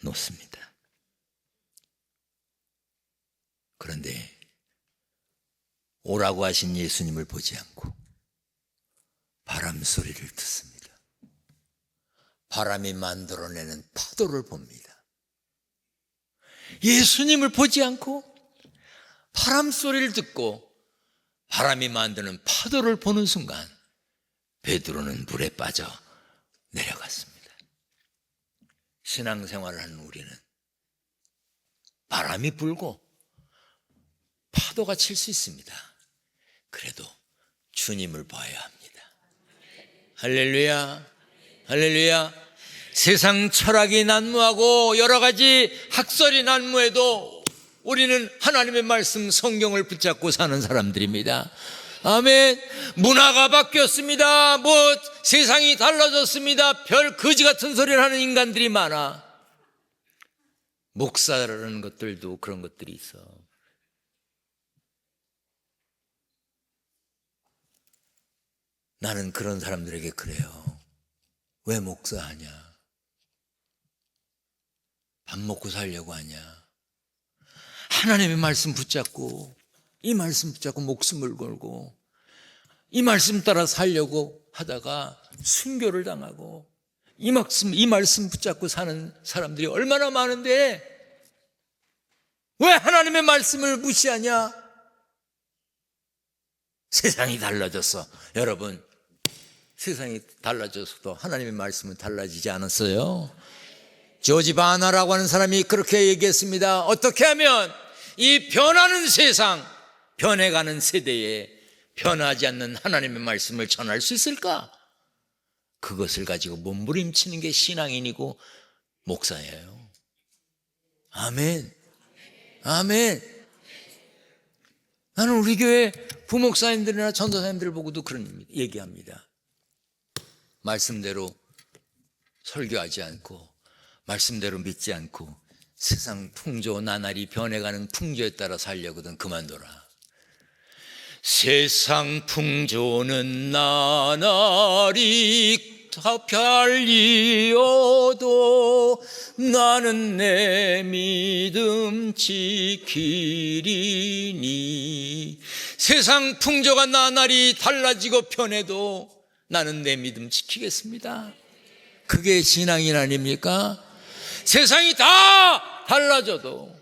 놓습니다. 그런데 오라고 하신 예수님을 보지 않고 바람 소리를 듣습니다. 바람이 만들어내는 파도를 봅니다. 예수님을 보지 않고 바람 소리를 듣고 바람이 만드는 파도를 보는 순간 베드로는 물에 빠져 내려갔습니다. 신앙생활을 하는 우리는 바람이 불고 파도가 칠 수 있습니다. 그래도 주님을 봐야 합니다. 할렐루야, 할렐루야. 세상 철학이 난무하고 여러 가지 학설이 난무해도 우리는 하나님의 말씀 성경을 붙잡고 사는 사람들입니다. 아멘. 문화가 바뀌었습니다. 세상이 달라졌습니다. 별 거지 같은 소리를 하는 인간들이 많아. 목사라는 것들도 그런 것들이 있어. 나는 그런 사람들에게 그래요. 왜 목사하냐? 밥 먹고 살려고 하냐? 하나님의 말씀 붙잡고, 이 말씀 붙잡고 목숨을 걸고 이 말씀 따라 살려고 하다가 순교를 당하고 이 말씀 붙잡고 사는 사람들이 얼마나 많은데 왜 하나님의 말씀을 무시하냐? 세상이 달라졌어. 여러분, 세상이 달라져서도 하나님의 말씀은 달라지지 않았어요. 조지 바나라고 하는 사람이 그렇게 얘기했습니다. 어떻게 하면 이 변하는 세상, 변해가는 세대에 변하지 않는 하나님의 말씀을 전할 수 있을까? 그것을 가지고 몸부림치는 게 신앙인이고 목사예요. 아멘, 아멘. 나는 우리 교회 부목사님들이나 전도사님들을 보고도 그런 얘기합니다. 말씀대로 설교하지 않고 말씀대로 믿지 않고 세상 풍조 나날이 변해가는 풍조에 따라 살려거든 그만둬라. 세상 풍조는 나날이 다 편리어도 나는 내 믿음 지키리니. 세상 풍조가 나날이 달라지고 변해도 나는 내 믿음 지키겠습니다. 그게 신앙인 아닙니까? 세상이 다 달라져도,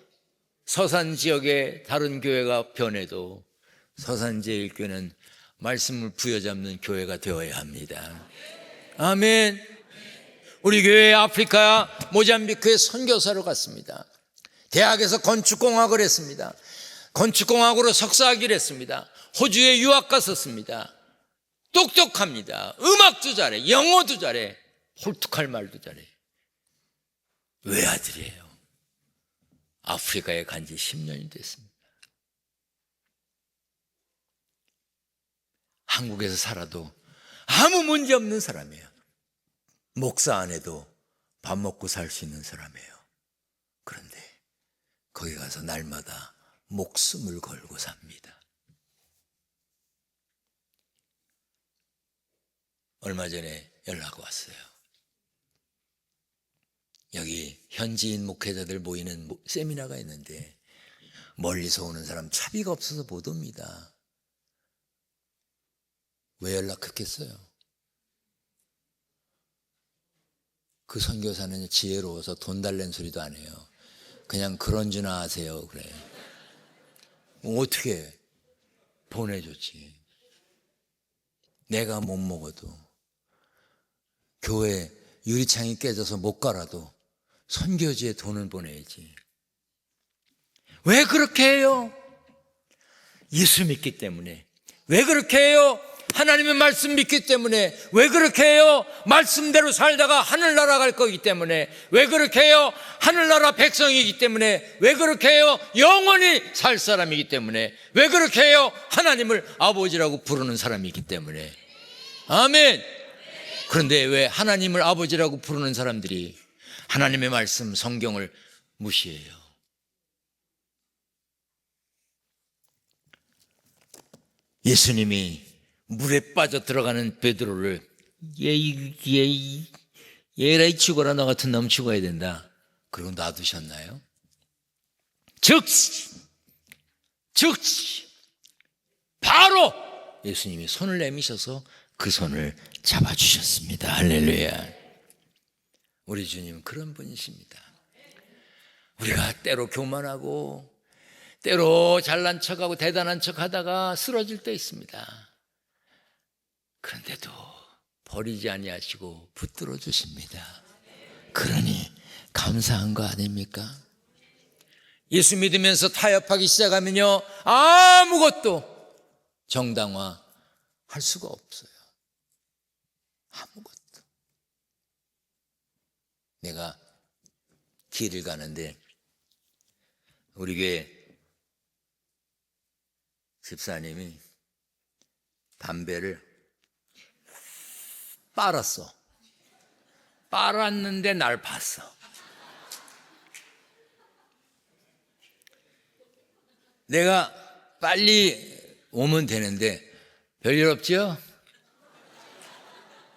서산 지역의 다른 교회가 변해도 서산제일교회는 말씀을 부여잡는 교회가 되어야 합니다. 아멘. 우리 교회 아프리카 모잠비크에 선교사로 갔습니다. 대학에서 건축공학을 했습니다. 건축공학으로 석사학위를 했습니다. 호주에 유학 갔었습니다. 똑똑합니다. 음악도 잘해, 영어도 잘해, 홀뚝할 말도 잘해. 외아들이에요. 아프리카에 간 지 10년이 됐습니다. 한국에서 살아도 아무 문제 없는 사람이에요. 목사 안 해도 밥 먹고 살 수 있는 사람이에요. 그런데 거기 가서 날마다 목숨을 걸고 삽니다. 얼마 전에 연락 왔어요. 여기 현지인 목회자들 모이는 세미나가 있는데 멀리서 오는 사람 차비가 없어서 못 옵니다. 왜 연락했겠어요? 그 선교사는 지혜로워서 돈 달랜 소리도 안 해요. 그냥 그런 주나 하세요 그래. 어떻게 보내줬지. 내가 못 먹어도, 교회 유리창이 깨져서 못 가라도 선교지에 돈을 보내야지. 왜 그렇게 해요? 예수 믿기 때문에. 왜 그렇게 해요? 하나님의 말씀 믿기 때문에. 왜 그렇게 해요? 말씀대로 살다가 하늘나라 갈 거기 때문에. 왜 그렇게 해요? 하늘나라 백성이기 때문에. 왜 그렇게 해요? 영원히 살 사람이기 때문에. 왜 그렇게 해요? 하나님을 아버지라고 부르는 사람이기 때문에. 아멘. 그런데 왜 하나님을 아버지라고 부르는 사람들이 하나님의 말씀, 성경을 무시해요? 예수님이 물에 빠져 들어가는 베드로를 얘라 죽어라, 너 같은 놈 죽어야 된다, 그리고 놔두셨나요? 즉시 바로 예수님이 손을 내미셔서 그 손을 잡아주셨습니다. 할렐루야. 우리 주님은 그런 분이십니다. 우리가 때로 교만하고 때로 잘난 척하고 대단한 척하다가 쓰러질 때 있습니다. 그런데도 버리지 아니하시고 붙들어 주십니다. 그러니 감사한 거 아닙니까? 예수 믿으면서 타협하기 시작하면요, 아무것도 정당화할 수가 없어요. 아무것도. 내가 길을 가는데 우리 교회 집사님이 담배를 빨았는데 날 봤어. 내가 빨리 오면 되는데 별일 없죠?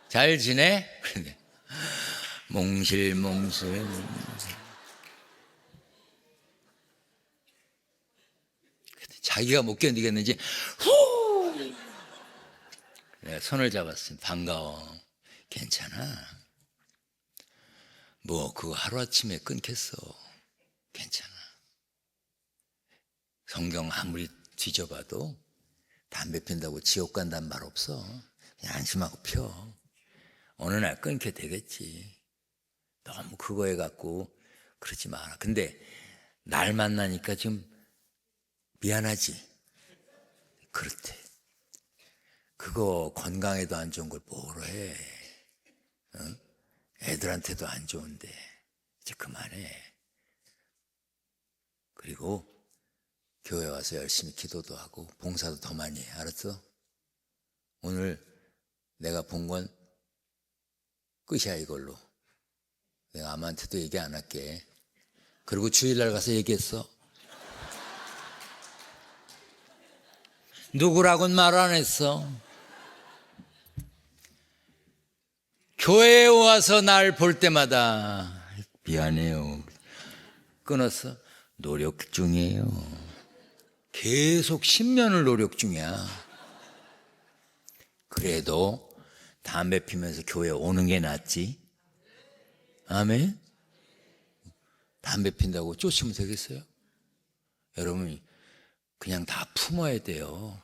잘 지내? 그런데 몽실몽실. 자기가 못 견디겠는지 후! 내가 손을 잡았으니 반가워. 괜찮아. 뭐 그거 하루아침에 끊겠어. 괜찮아. 성경 아무리 뒤져봐도 담배 핀다고 지옥 간다는 말 없어. 그냥 안심하고 펴. 어느 날 끊게 되겠지. 너무 그거에 갖고 그러지 마라. 근데 날 만나니까 지금 미안하지? 그렇대. 그거 건강에도 안 좋은 걸 뭐로 해? 어? 애들한테도 안 좋은데 이제 그만해. 그리고 교회 와서 열심히 기도도 하고 봉사도 더 많이 해. 알았어? 오늘 내가 본 건 끝이야. 이걸로 내가 아무한테도 얘기 안 할게. 그리고 주일날 가서 얘기했어. 누구라고는 말 안 했어. 교회에 와서 날 볼 때마다 미안해요. 끊었어. 노력 중이에요. 계속 10년을 노력 중이야. 그래도 담배 피면서 교회 오는 게 낫지. 아멘. 담배 핀다고 쫓으면 되겠어요? 여러분 그냥 다 품어야 돼요.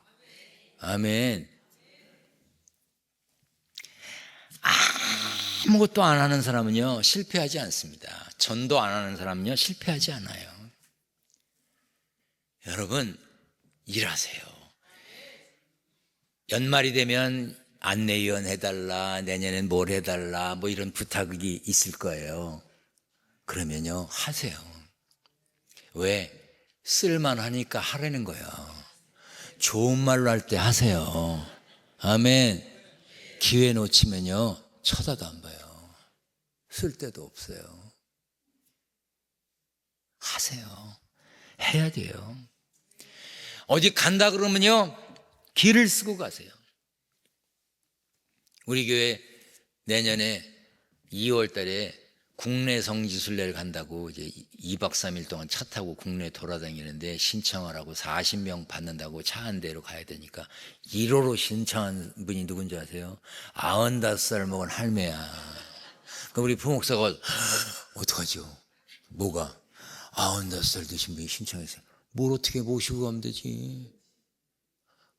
아멘. 아무것도 안 하는 사람은요 실패하지 않습니다. 전도 안 하는 사람은요 실패하지 않아요. 여러분 일하세요. 연말이 되면 안내위원 해달라, 내년엔 뭘 해달라, 뭐 이런 부탁이 있을 거예요. 그러면요 하세요. 왜? 쓸만하니까 하라는 거예요. 좋은 말로 할 때 하세요. 아멘. 기회 놓치면요 쳐다도 안 봐요. 쓸 데도 없어요. 하세요. 해야 돼요. 어디 간다 그러면요 길을 쓰고 가세요. 우리 교회 내년에 2월 달에 국내 성지순례를 간다고 이제 2박 3일 동안 차 타고 국내 돌아다니는데 신청하라고 40명 받는다고 차 한 대로 가야 되니까 1호로 신청한 분이 누군지 아세요? 95살 먹은 할매야. 그럼 우리 부목사가 어떡하죠? 뭐가? 95살 되신 분이 신청했어요. 뭘 어떻게 모시고 가면 되지?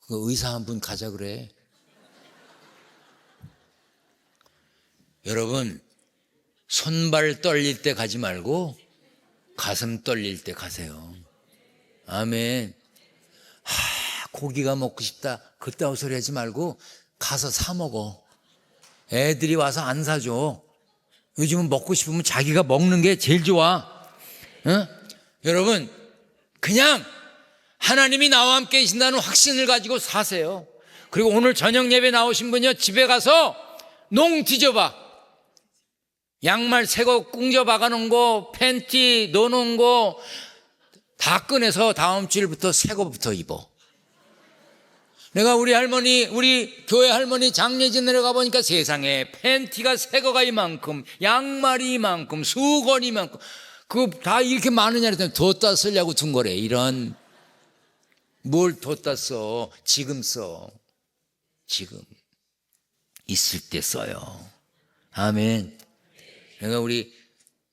그 의사 한 분 가자 그래. 여러분 손발 떨릴 때 가지 말고 가슴 떨릴 때 가세요. 아멘. 고기가 먹고 싶다 그따위 소리 하지 말고 가서 사 먹어. 애들이 와서 안 사줘. 요즘은 먹고 싶으면 자기가 먹는 게 제일 좋아. 어? 여러분 그냥 하나님이 나와 함께 계신다는 확신을 가지고 사세요. 그리고 오늘 저녁 예배 나오신 분이요 집에 가서 농 뒤져봐. 양말 새거 꿍져 박아놓은 거, 팬티 넣어놓은 거 다 꺼내서 다음 주일부터 새거부터 입어. 내가 우리 할머니, 우리 교회 할머니 장례진 내려가 보니까 세상에 팬티가 새거가 이만큼, 양말이 이만큼, 수건이 이만큼, 그거 다 이렇게 많으냐 그랬더니 뒀다 쓰려고 둔 거래. 이런. 뭘 뒀다 써? 지금 써. 지금. 있을 때 써요. 아멘. 내가 우리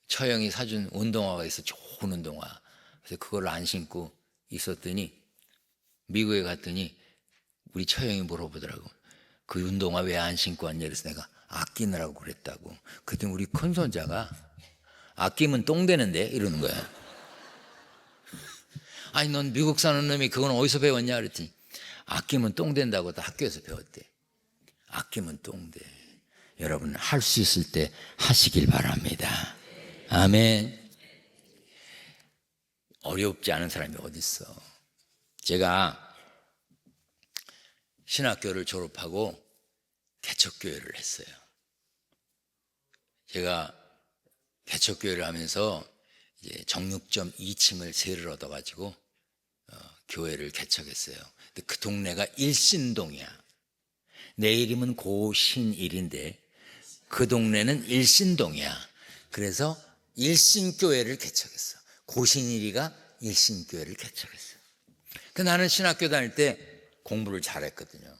처형이 사준 운동화가 있어. 좋은 운동화. 그래서 그걸 안 신고 있었더니 미국에 갔더니 우리 처형이 물어보더라고. 그 운동화 왜 안 신고 왔냐 그래서 내가 아끼느라고 그랬다고. 그랬더니 우리 큰손자가 아끼면 똥 되는데 이러는 거야. 아니 넌 미국 사는 놈이 그건 어디서 배웠냐 그랬더니 아끼면 똥 된다고 다 학교에서 배웠대. 아끼면 똥 돼. 여러분 할 수 있을 때 하시길 바랍니다. 아멘. 어렵지 않은 사람이 어디 있어. 제가 신학교를 졸업하고 개척교회를 했어요. 제가 개척교회를 하면서 이제 정육점 2층을 세를 얻어가지고 교회를 개척했어요. 근데 그 동네가 일신동이야. 내 이름은 고신일인데 그 동네는 일신동이야. 그래서 일신교회를 개척했어. 고신일이가 일신교회를 개척했어. 그 나는 신학교 다닐 때 공부를 잘했거든요.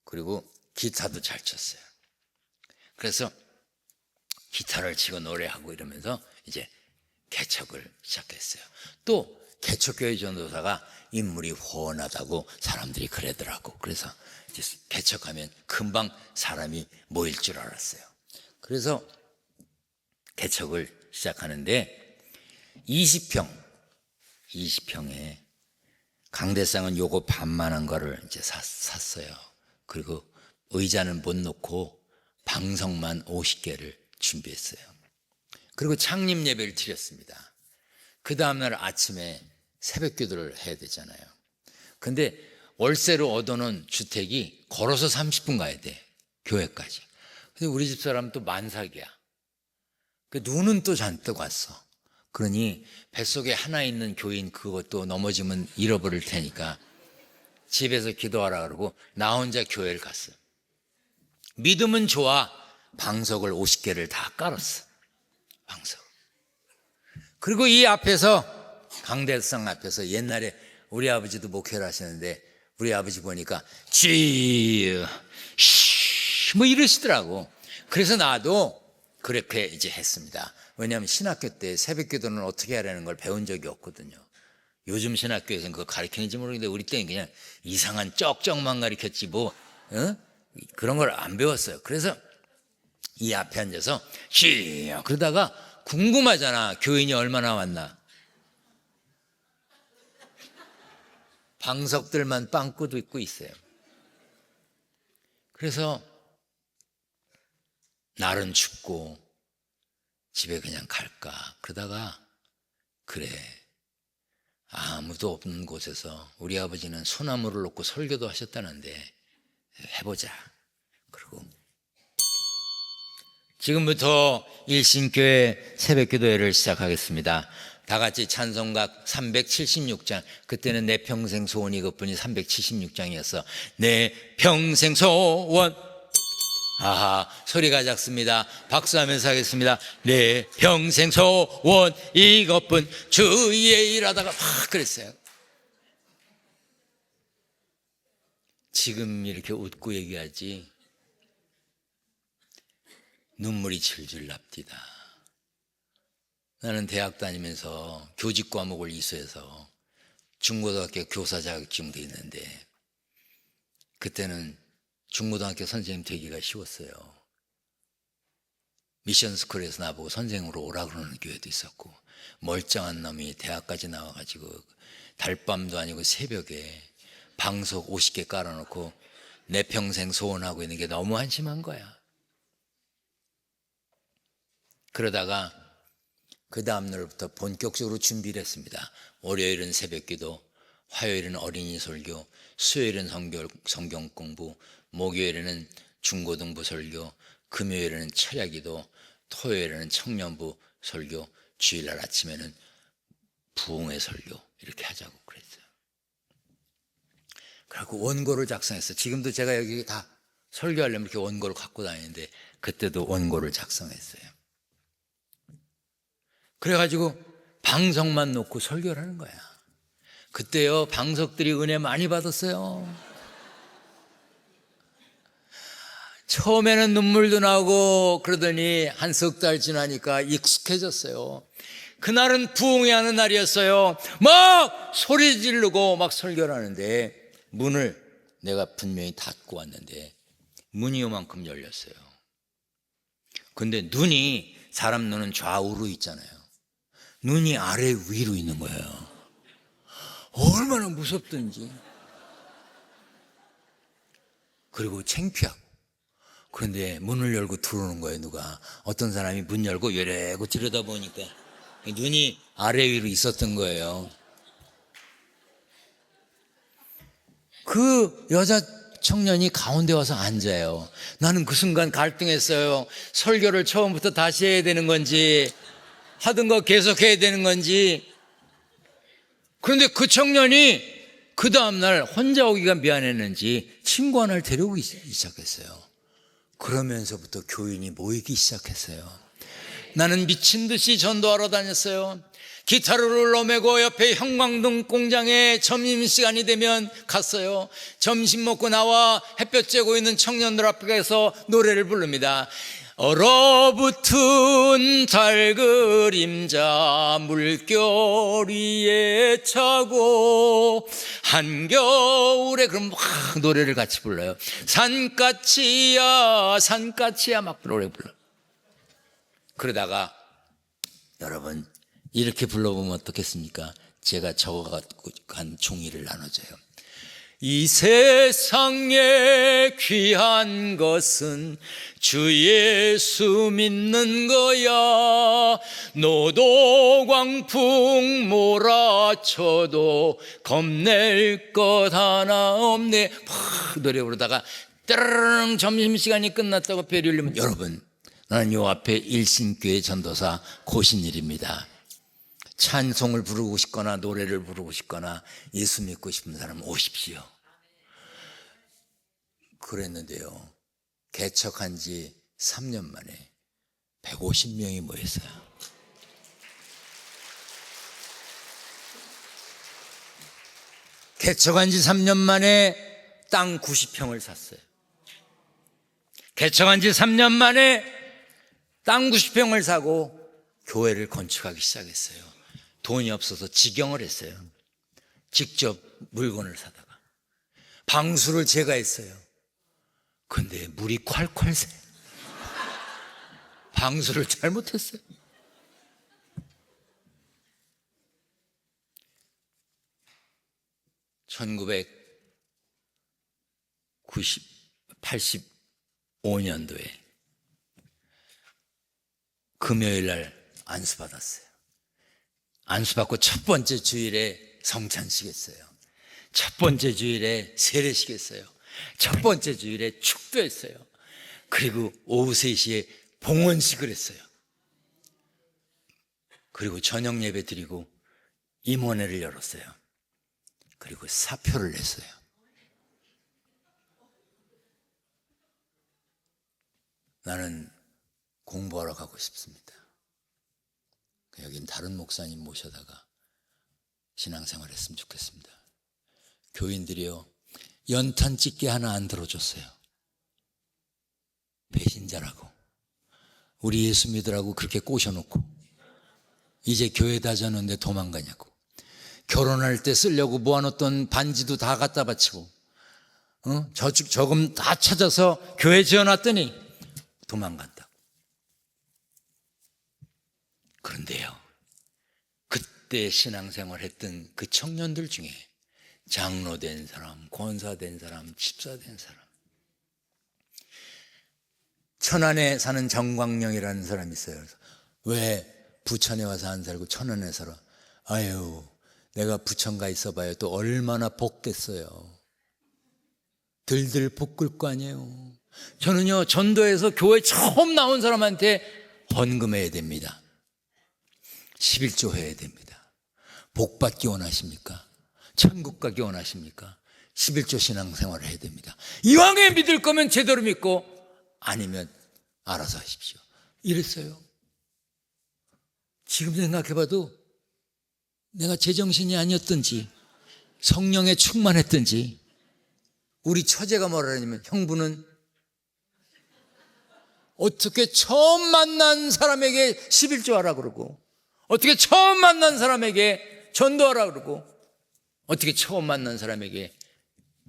그리고 기타도 잘 쳤어요. 그래서 기타를 치고 노래하고 이러면서 이제 개척을 시작했어요. 또 개척교회 전도사가 인물이 훤하다고 사람들이 그러더라고. 그래서 이제 개척하면 금방 사람이 모일 줄 알았어요. 그래서 개척을 시작하는데 20평에 강대상은 요거 반만한 거를 이제 샀어요. 그리고 의자는 못 놓고 방석만 50개를 준비했어요. 그리고 창립 예배를 드렸습니다. 그 다음날 아침에 새벽 기도를 해야 되잖아요. 근데 월세로 얻어놓은 주택이 걸어서 30분 가야 돼. 교회까지. 근데 우리 집 사람은 또 만삭이야. 그 눈은 또 잔뜩 왔어. 그러니 뱃속에 하나 있는 교인 그것도 넘어지면 잃어버릴 테니까 집에서 기도하라 그러고 나 혼자 교회를 갔어요. 믿음은 좋아. 방석을 50개를 다 깔았어. 방석. 그리고 이 앞에서, 강대상 앞에서 옛날에 우리 아버지도 목회를 하시는데 우리 아버지 보니까 뭐 이러시더라고. 그래서 나도 그렇게 이제 했습니다. 왜냐하면 신학교 때 새벽 기도는 어떻게 하라는 걸 배운 적이 없거든요. 요즘 신학교에서는 그거 가르치는지 모르겠는데 우리 때는 그냥 이상한 쩍쩍만 가르쳤지 뭐 그런 걸 안 배웠어요. 그래서 이 앞에 앉아서 그러다가 궁금하잖아. 교인이 얼마나 왔나. 방석들만 빵꾸도 있고 있어요. 그래서 날은 춥고 집에 그냥 갈까 그러다가 그래, 아무도 없는 곳에서 우리 아버지는 소나무를 놓고 설교도 하셨다는데 해보자. 그리고 지금부터 일신교회 새벽기도회를 시작하겠습니다. 다 같이 찬송가 376장, 그때는 내 평생 소원이 그뿐이 376장이었어. 내 평생 소원. 아하, 소리가 작습니다. 박수하면서 하겠습니다. 내 평생 소원 이것뿐 주의 일하다가 막 그랬어요. 지금 이렇게 웃고 얘기하지 눈물이 질질 납디다. 나는 대학 다니면서 교직 과목을 이수해서 중고등학교 교사 자격증도 있는데 그때는 중고등학교 선생님 되기가 쉬웠어요. 미션 스쿨에서 나보고 선생으로 오라 그러는 교회도 있었고, 멀쩡한 놈이 대학까지 나와가지고 달밤도 아니고 새벽에 방석 50개 깔아놓고 내 평생 소원하고 있는 게 너무 한심한 거야. 그러다가 그 다음날부터 본격적으로 준비를 했습니다. 월요일은 새벽기도, 화요일은 어린이 설교, 수요일은 성경 공부, 목요일에는 중고등부 설교, 금요일에는 철야기도, 토요일에는 청년부 설교, 주일날 아침에는 부흥회 설교, 이렇게 하자고 그랬어요. 그리고 원고를 작성했어요. 지금도 제가 여기 다 설교하려면 이렇게 원고를 갖고 다니는데 그때도 원고를 작성했어요. 그래가지고 방석만 놓고 설교를 하는 거야. 그때요, 방석들이 은혜 많이 받았어요. 처음에는 눈물도 나고 그러더니 한 석 달 지나니까 익숙해졌어요. 그날은 부흥회 하는 날이었어요. 막 소리 지르고 막 설교를 하는데 문을 내가 분명히 닫고 왔는데 문이 요만큼 열렸어요. 근데 눈이, 사람 눈은 좌우로 있잖아요. 눈이 아래 위로 있는 거예요. 얼마나 무섭든지. 그리고 창피하고. 그런데 문을 열고 들어오는 거예요. 누가, 어떤 사람이 문 열고 요래고 들여다보니까 눈이 아래 위로 있었던 거예요. 그 여자 청년이 가운데 와서 앉아요. 나는 그 순간 갈등했어요. 설교를 처음부터 다시 해야 되는 건지 하던 거 계속 해야 되는 건지. 그런데 그 청년이 그 다음날 혼자 오기가 미안했는지 친구 하나를 데려오기 시작했어요. 그러면서부터 교인이 모이기 시작했어요. 나는 미친 듯이 전도하러 다녔어요. 기타를 울러매고 옆에 형광등 공장에 점심시간이 되면 갔어요. 점심 먹고 나와 햇볕 쬐고 있는 청년들 앞에 가서 노래를 부릅니다. 얼어붙은 달 그림자 물결 위에 차고 한겨울에, 그럼 막 노래를 같이 불러요. 산까치야 산까치야 막 노래 불러. 그러다가 여러분 이렇게 불러보면 어떻겠습니까? 제가 적어갖고 간 종이를 나눠줘요. 이 세상에 귀한 것은 주 예수 믿는 거야. 노도 광풍 몰아쳐도 겁낼 것 하나 없네. 막 노래 부르다가 따르릉 점심시간이 끝났다고 벨이 울리면, 여러분, 나는 요 앞에 일신교회 전도사 고신일입니다. 찬송을 부르고 싶거나 노래를 부르고 싶거나 예수 믿고 싶은 사람은 오십시오. 그랬는데요, 개척한 지 3년 만에 150명이 모였어요. 개척한 지 3년 만에 땅 90평을 샀어요. 개척한 지 3년 만에 땅 90평을 사고 교회를 건축하기 시작했어요. 돈이 없어서 직영을 했어요. 직접 물건을 사다가. 방수를 제가 했어요. 근데 물이 콸콸 새. 방수를 잘못했어요. (1985년도에) 금요일 날 안수받았어요. 안수받고 첫 번째 주일에 성찬식 했어요. 첫 번째 주일에 세례식 했어요. 첫 번째 주일에 축도했어요. 그리고 오후 3시에 봉헌식을 했어요. 그리고 저녁 예배 드리고 임원회를 열었어요. 그리고 사표를 냈어요. 나는 공부하러 가고 싶습니다. 여긴 다른 목사님 모셔다가 신앙생활 했으면 좋겠습니다. 교인들이요, 연탄 찍기 하나 안 들어줬어요. 배신자라고. 우리 예수 믿으라고 그렇게 꼬셔놓고 이제 교회 다녔는데 도망가냐고. 결혼할 때 쓰려고 모아놓던 반지도 다 갖다 바치고 저금 다 찾아서 교회 지어놨더니 도망간다. 그런데요, 그때 신앙생활 했던 그 청년들 중에 장로 된 사람, 권사 된 사람, 집사 된 사람, 천안에 사는 정광영이라는 사람이 있어요. 왜 부천에 와서 안 살고 천안에 살아? 아유, 내가 부천 가 있어봐요. 또 얼마나 볶겠어요. 들들 볶을 거 아니에요. 저는요, 전도에서 교회 처음 나온 사람한테 헌금해야 됩니다. 11조 해야 됩니다. 복 받기 원하십니까? 천국 가기 원하십니까? 11조 신앙생활을 해야 됩니다. 이왕에 믿을 거면 제대로 믿고 아니면 알아서 하십시오. 이랬어요. 지금 생각해봐도 내가 제정신이 아니었든지 성령에 충만했든지, 우리 처제가 뭐라 하냐면, 형부는 어떻게 처음 만난 사람에게 11조 하라 그러고, 어떻게 처음 만난 사람에게 전도하라 그러고, 어떻게 처음 만난 사람에게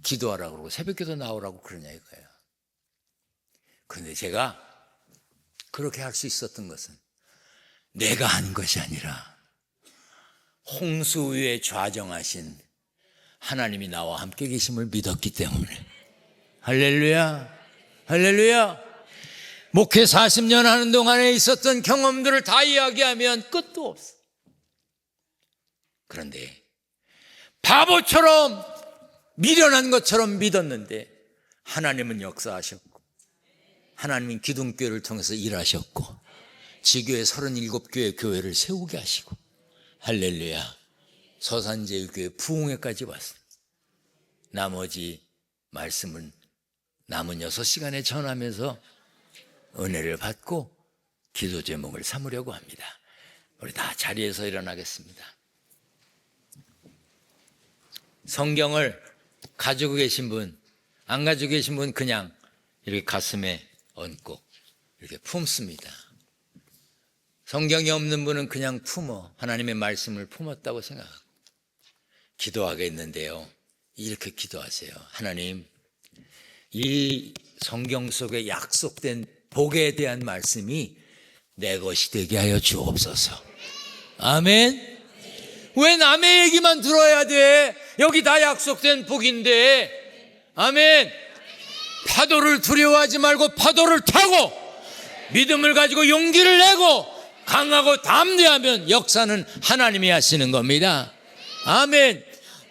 기도하라 그러고 새벽기도 나오라고 그러냐 이거예요. 그런데 제가 그렇게 할 수 있었던 것은 내가 한 것이 아니라 홍수 위에 좌정하신 하나님이 나와 함께 계심을 믿었기 때문에. 할렐루야, 할렐루야. 목회 40년 하는 동안에 있었던 경험들을 다 이야기하면 끝도 없어. 그런데 바보처럼 미련한 것처럼 믿었는데 하나님은 역사하셨고, 하나님은 기둥교회를 통해서 일하셨고, 지교회 37교회 교회를 세우게 하시고, 할렐루야, 서산제일교회 부흥회까지 왔어요. 나머지 말씀은 남은 6시간에 전하면서 은혜를 받고 기도 제목을 삼으려고 합니다. 우리 다 자리에서 일어나겠습니다. 성경을 가지고 계신 분, 안 가지고 계신 분 그냥 이렇게 가슴에 얹고 이렇게 품습니다. 성경이 없는 분은 그냥 품어, 하나님의 말씀을 품었다고 생각하고 기도하겠는데요, 이렇게 기도하세요. 하나님, 이 성경 속에 약속된 복에 대한 말씀이 내 것이 되게 하여 주옵소서. 아멘. 왜 남의 얘기만 들어야 돼? 여기 다 약속된 복인데. 아멘. 파도를 두려워하지 말고 파도를 타고 믿음을 가지고 용기를 내고 강하고 담대하면 역사는 하나님이 하시는 겁니다. 아멘.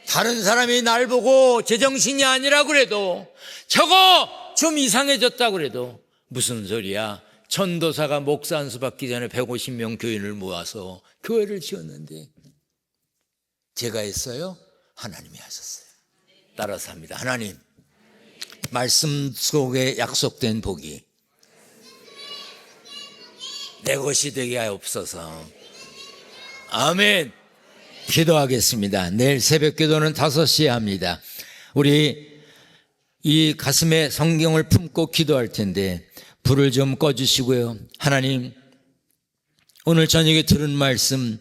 다른 사람이 날 보고 제정신이 아니라 그래도, 저거 좀 이상해졌다 그래도 무슨 소리야, 전도사가 목사 안수 받기 전에 150명 교인을 모아서 교회를 지었는데 제가 했어요? 하나님이 하셨어요. 따라서 합니다. 하나님, 말씀 속에 약속된 복이 내 것이 되게 하옵소서. 아멘. 기도하겠습니다. 내일 새벽 기도는 5시에 합니다. 우리 이 가슴에 성경을 품고 기도할 텐데 불을 좀 꺼주시고요. 하나님, 오늘 저녁에 들은 말씀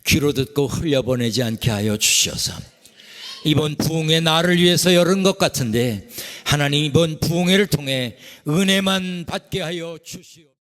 귀로 듣고 흘려보내지 않게 하여 주시옵소서. 이번 부흥회 나를 위해서 열은 것 같은데 하나님 이번 부흥회를 통해 은혜만 받게 하여 주시옵소서.